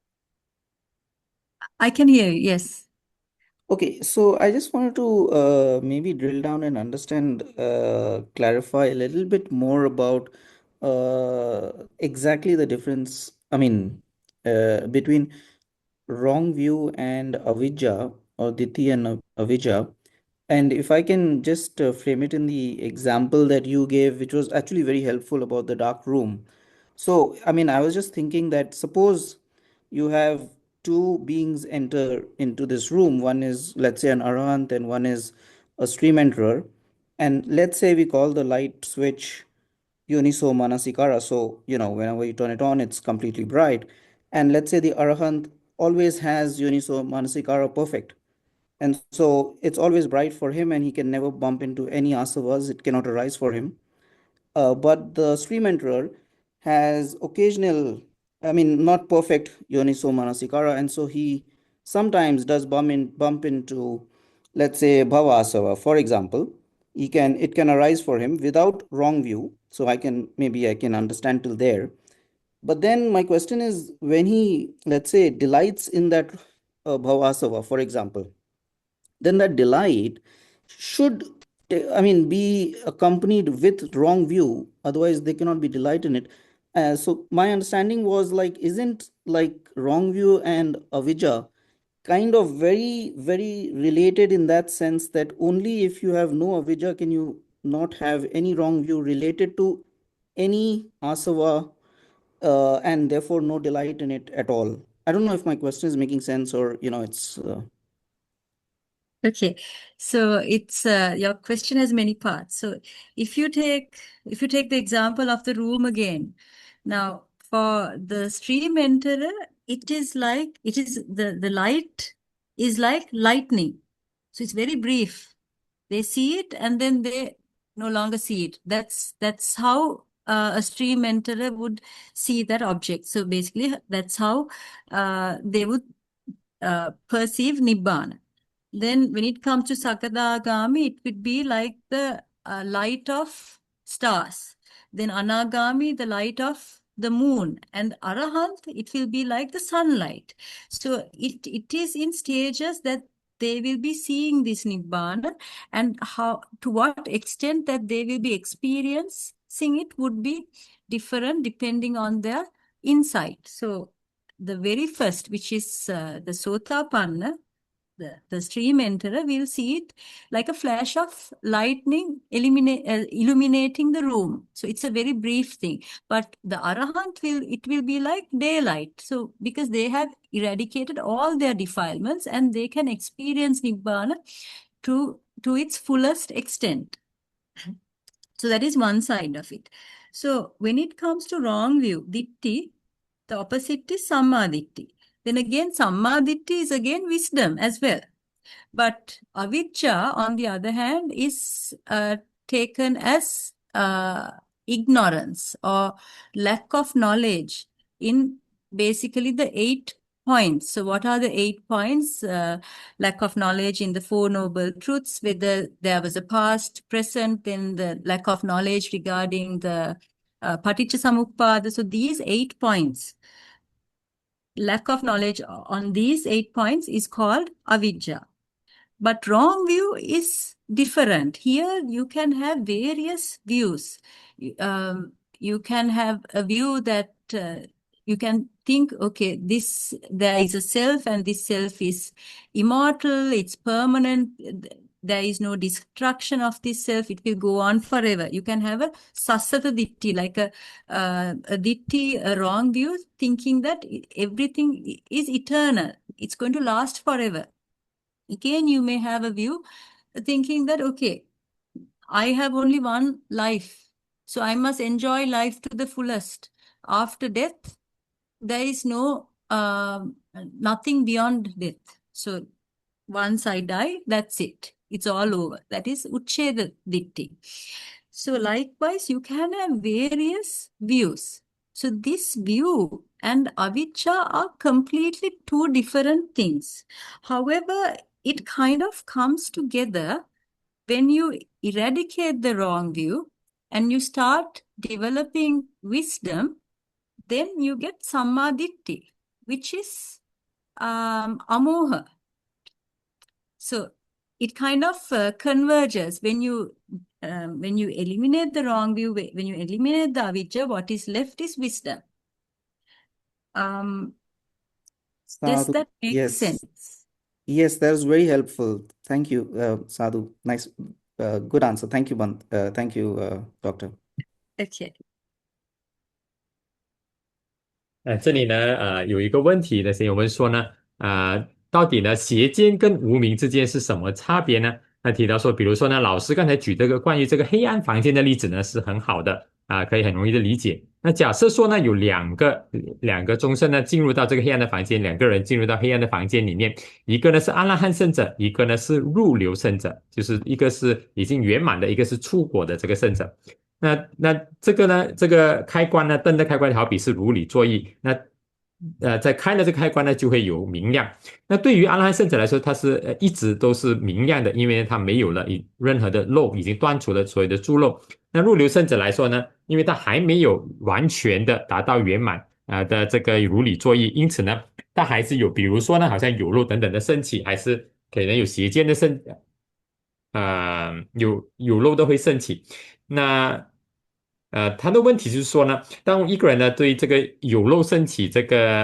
I can hear you, yes. Okay, so I just wanted to maybe drill down and understand, clarify a little bit more about exactly the difference, between wrong view and avidya or ditthi and avidya. And if I can just frame it in the example that you gave, which was actually very helpful about the dark room. So, I was just thinking that suppose you have two beings enter into this room. One is, let's say, an arahant, and one is a stream enterer. And let's say we call the light switch Yoniso Manasikara. So, whenever you turn it on, it's completely bright. And let's say the arahant always has Yoniso Manasikara perfect. And so it's always bright for him, and he can never bump into any asavas. It cannot arise for him. But the stream enterer has occasional, not perfect Yoniso Manasikara, and so he sometimes does bump into, let's say, Bhava Asava, for example. It can arise for him without wrong view. So I can understand till there. But then my question is, when he, let's say, delights in that Bhava Asava, for example, then that delight should be accompanied with wrong view, otherwise they cannot be delight in it. So my understanding was like, isn't like wrong view and avijja kind of very very related, in that sense that only if you have no avijja can you not have any wrong view related to any asava, and therefore no delight in it at all. I don't know if my question is making sense, or it's Okay, so it's your question has many parts. So if you take the example of the room again, now for the stream enterer, the light is like lightning. So it's very brief. They see it and then they no longer see it. That's how a stream enterer would see that object. So basically, that's how they would perceive nibbana. Then when it comes to Sakadagami, it would be like the light of stars. Then Anagami, the light of the moon. And Arahant, it will be like the sunlight. So it is in stages that they will be seeing this Nibbana, and how, to what extent that they will be experiencing it would be different depending on their insight. So the very first, which is the Sotapanna, the stream enterer will see it like a flash of lightning illuminating the room. So it's a very brief thing. But the arahant will be like daylight. So because they have eradicated all their defilements and they can experience nibbana to its fullest extent. So that is one side of it. So when it comes to wrong view, ditti, the opposite is sammaditthi. Then again, sammaditthi is again wisdom as well. But avijja, on the other hand, is taken as ignorance or lack of knowledge in basically the 8 points. So what are the 8 points? Lack of knowledge in the Four Noble Truths, whether there was a past, present, then the lack of knowledge regarding the Paticca So these 8 points, lack of knowledge on these 8 points is called avijja. But wrong view is different. Here you can have various views. You can have a view that you can think, okay, there is a self and this self is immortal, it's permanent, there is no destruction of this self, it will go on forever. You can have a sassata ditti, like a ditti, a wrong view, thinking that everything is eternal, it's going to last forever. Again, you may have a view thinking that, okay, I have only one life, so I must enjoy life to the fullest. After death, there is nothing beyond death. So once I die, that's it. It's all over. That is Uchcheda Ditti. So likewise, you can have various views. So this view and avijja are completely two different things. However, it kind of comes together when you eradicate the wrong view and you start developing wisdom, then you get sammaditthi, which is amoha. So it kind of converges when you eliminate the wrong view, when you eliminate the avijja, what is left is wisdom. Does Sadhu, that make yes. sense? Yes, that was very helpful. Thank you, Sadhu. Nice, good answer. Thank you, thank you, Doctor. Okay. 这里呢，有一个问题的，所以我们说呢，到底呢，邪见跟无明之间是什么差别呢？那提到说，比如说呢，老师刚才举这个关于这个黑暗房间的例子呢，是很好的可以很容易的理解。那假设说呢，有两个众生呢进入到这个黑暗的房间，两个人进入到黑暗的房间里面，一个呢是阿拉汉圣者，一个呢是入流圣者，就是一个是已经圆满的，一个是出果的这个圣者。那这个呢，这个开关呢，灯的开关好比是如理作意，那在开了这个开关呢，就会有明亮。那对于阿拉汉圣者来说，它是一直都是明亮的，因为它没有了任何的漏，已经断除了所有的诸漏。那入流圣者来说呢，因为他还没有完全的达到圆满的这个如理作意，因此呢，他还是有，比如说呢，好像有漏等等的升起，还是可能有邪见的有漏的会升起。那他的问题就是说呢，当一个人呢对这个有漏升起这个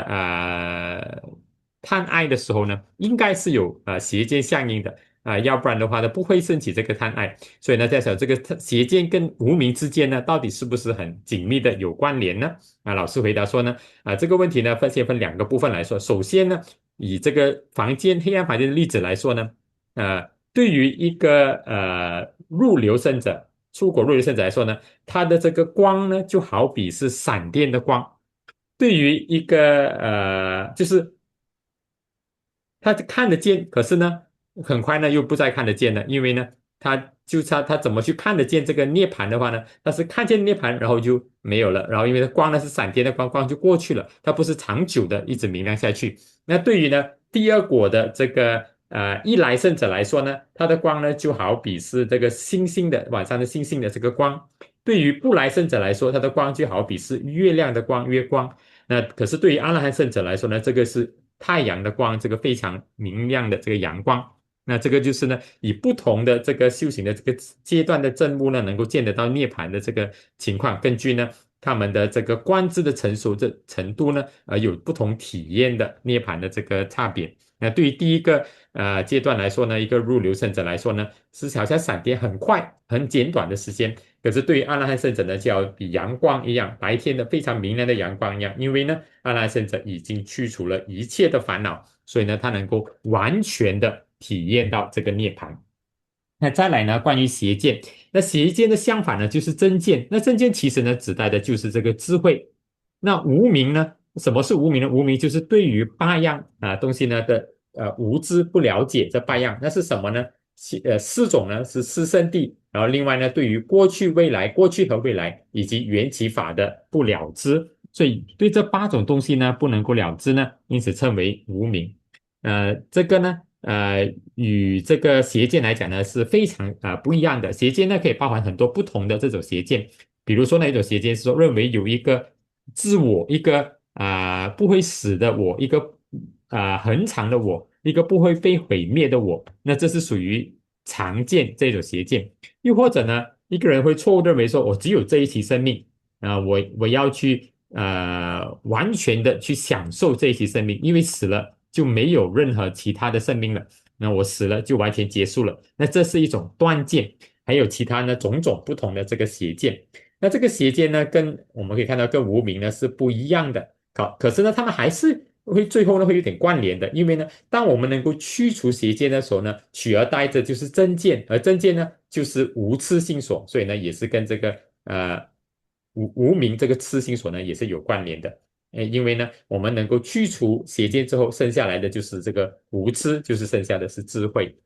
贪爱的时候呢，应该是有邪见相应的要不然的话呢不会升起这个贪爱。所以呢，在想这个邪见跟无明之间呢，到底是不是很紧密的有关联呢？老师回答说呢，这个问题呢先分两个部分来说。首先呢，以这个黑暗房间的例子来说呢，对于一个入流圣者。出果入流圣者来说呢，它的这个光呢，就好比是闪电的光。对于一个就是他看得见，可是呢，很快呢又不再看得见了，因为呢，他怎么去看得见这个涅槃的话呢？他是看见涅槃，然后就没有了，然后因为光呢是闪电的光就过去了，它不是长久的一直明亮下去。那对于呢第二果的这个一来圣者来说呢，它的光呢就好比是这个晚上的星星的这个光。对于不来圣者来说，它的光就好比是月亮的光，月光。那可是对于阿拉汉圣者来说呢，这个是太阳的光，这个非常明亮的这个阳光。那这个就是呢，以不同的这个修行的这个阶段的证悟呢，能够见得到涅槃的这个情况，根据呢他们的这个观知的成熟的程度呢，有不同体验的涅槃的这个差别。那对于第一个阶段来说呢，一个入流圣者来说呢，是好像闪电很快很简短的时间。可是对于阿拉汉圣者呢，就要比阳光一样，白天的非常明亮的阳光一样，因为呢，阿拉汉圣者已经去除了一切的烦恼，所以呢，他能够完全的体验到这个涅槃。那再来呢，关于邪见，那邪见的相反呢，就是真见。那真见其实呢，指代的就是这个智慧。那无明呢？什么是无明呢？无明就是对于八样东西呢的无知不了解这八样，那是什么呢？四种呢是四圣谛，然后另外呢对于过去和未来以及缘起法的不了知，所以对这八种东西呢不能够了知呢，因此称为无明。这个呢与这个邪见来讲呢是非常不一样的。邪见呢可以包含很多不同的这种邪见，比如说呢一种邪见是说认为有一个自我，一个不会死的我，一个恒常的我，一个不会被毁灭的我，那这是属于常见这种邪见。又或者呢，一个人会错误认为说，我只有这一期生命我要去完全的去享受这一期生命，因为死了就没有任何其他的生命了，那我死了就完全结束了。那这是一种断见，还有其他呢种种不同的这个邪见。那这个邪见呢，跟我们可以看到跟无明呢是不一样的。可是呢，他们还是最后呢会有点关联的，因为呢，当我们能够去除邪见的时候呢，取而代之就是正见，而正见呢就是无痴心所，所以呢也是跟这个无明这个痴心所呢也是有关联的。因为呢，我们能够去除邪见之后，剩下来的就是这个无痴，就是剩下的是智慧。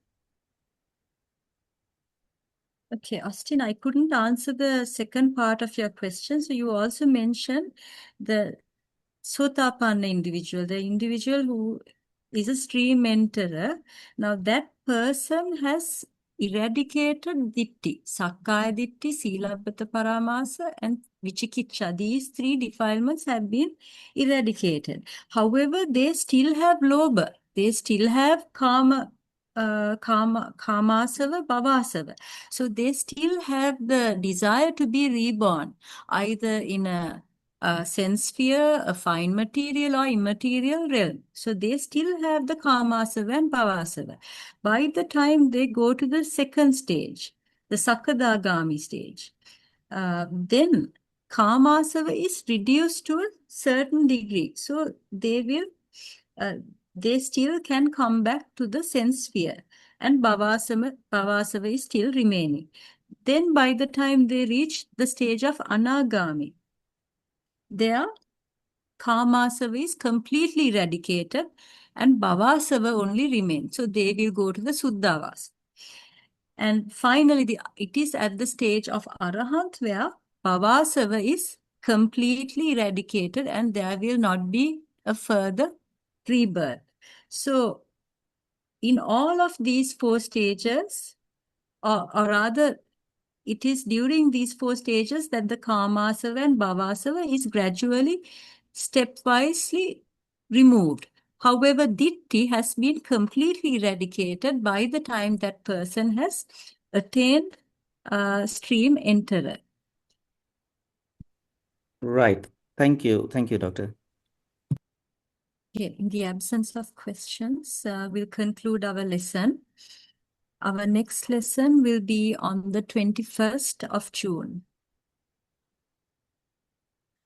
Okay, Austin, I couldn't answer the second part of your question. So you also mentioned the Sotapanna individual, the individual who is a stream enterer. Now that person has eradicated ditti, Sakkaya ditti, Silabbata paramasa, and Vichikicha. These three defilements have been eradicated. However, they still have lobha. They still have kamasava, bhavasava. So they still have the desire to be reborn, either in a sense sphere, a fine material or immaterial realm. So they still have the kamasava and bhavasava. By the time they go to the second stage, the sakadagami stage, then kamasava is reduced to a certain degree. So they still can come back to the sense sphere, and bhavasava is still remaining. Then by the time they reach the stage of anagami, their kamasava is completely eradicated and bhavasava only remains. So they will go to the suddhavasa. And finally, it is at the stage of arahant where bhavasava is completely eradicated and there will not be a further rebirth. So in all of these four stages, or rather, it is during these four stages that the kamasava and bhavasava is gradually, stepwisely removed. However, ditti has been completely eradicated by the time that person has attained stream enterer. Right. Thank you, Doctor. Okay, in the absence of questions, we'll conclude our lesson. Our next lesson will be on the 21st of June.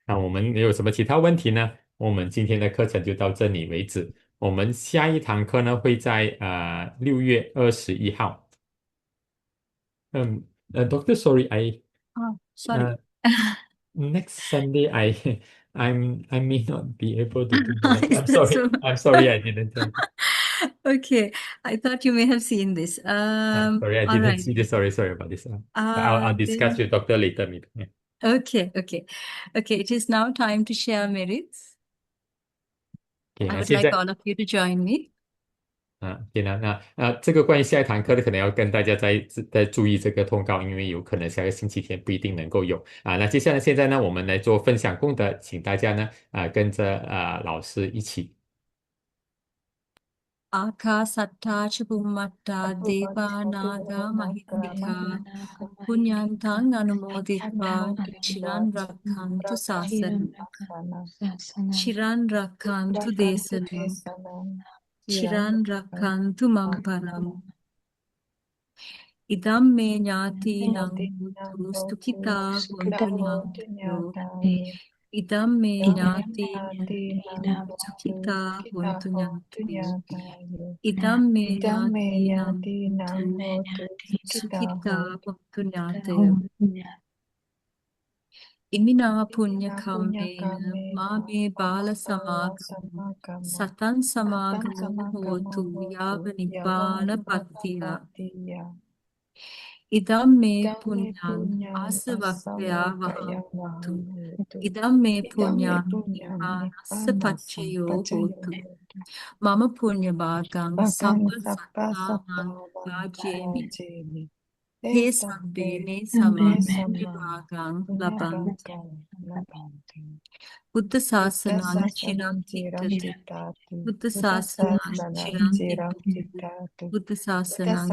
那我们有什么其他问题呢？我们今天的课程就到这里为止。我们下一堂课呢会在6月21号。Doctor, sorry, sorry. Next Sunday I may not be able to do that. Is that so? I'm sorry I didn't tell you. Okay, I thought you may have seen this. Sorry, I all didn't right. see this. Sorry about this. I'll discuss with Doctor later. Maybe. Yeah. Okay. It is now time to share merits. Okay, I would like all of you to join me. 那这个关于下一堂课的，可能要跟大家再注意这个通告，因为有可能下个星期天不一定能够有那接下来现在呢，我们来做分享功德，请大家呢跟着老师一起。Ākāsattā ca bhummattā devā nāgā mahiddhikā puññāntang anumoditva chiran rakkhantu sāsanam chiran rakkhantu desanam chiran rakkhantu mam param idam me ñātīnaṁ hotu stukitā hontu ñātayo idam me ñātīnaṁ stukitā hontu ñātayo idam me ñātīnaṁ hotu stukitā hontu ñātayo imina punya kammena mame bala samagam satan samagam hotu yava nibbana pattiya idam me punyam asavakkaya vaham hotu idam me punyam nibbanassa paccayo hotu mama punya bhagam sabba satthamang vajemi he sabbe me sama punya bhagam labanti Buddha Sāsanam Chiram Tittati Buddha Sāsanam Chiram Tittati Buddha Sāsanam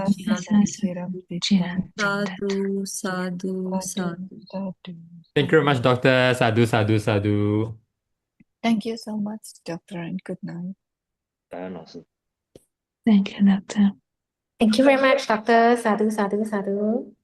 Chiram Tittati Sadhu, sadhu, sadhu. Thank you very much, Doctor. Sadhu, sadhu, sadhu. Thank you so much, Doctor, and good night. Thank you, Doctor. Thank you very much, Doctor. Sadhu, sadhu, sadhu.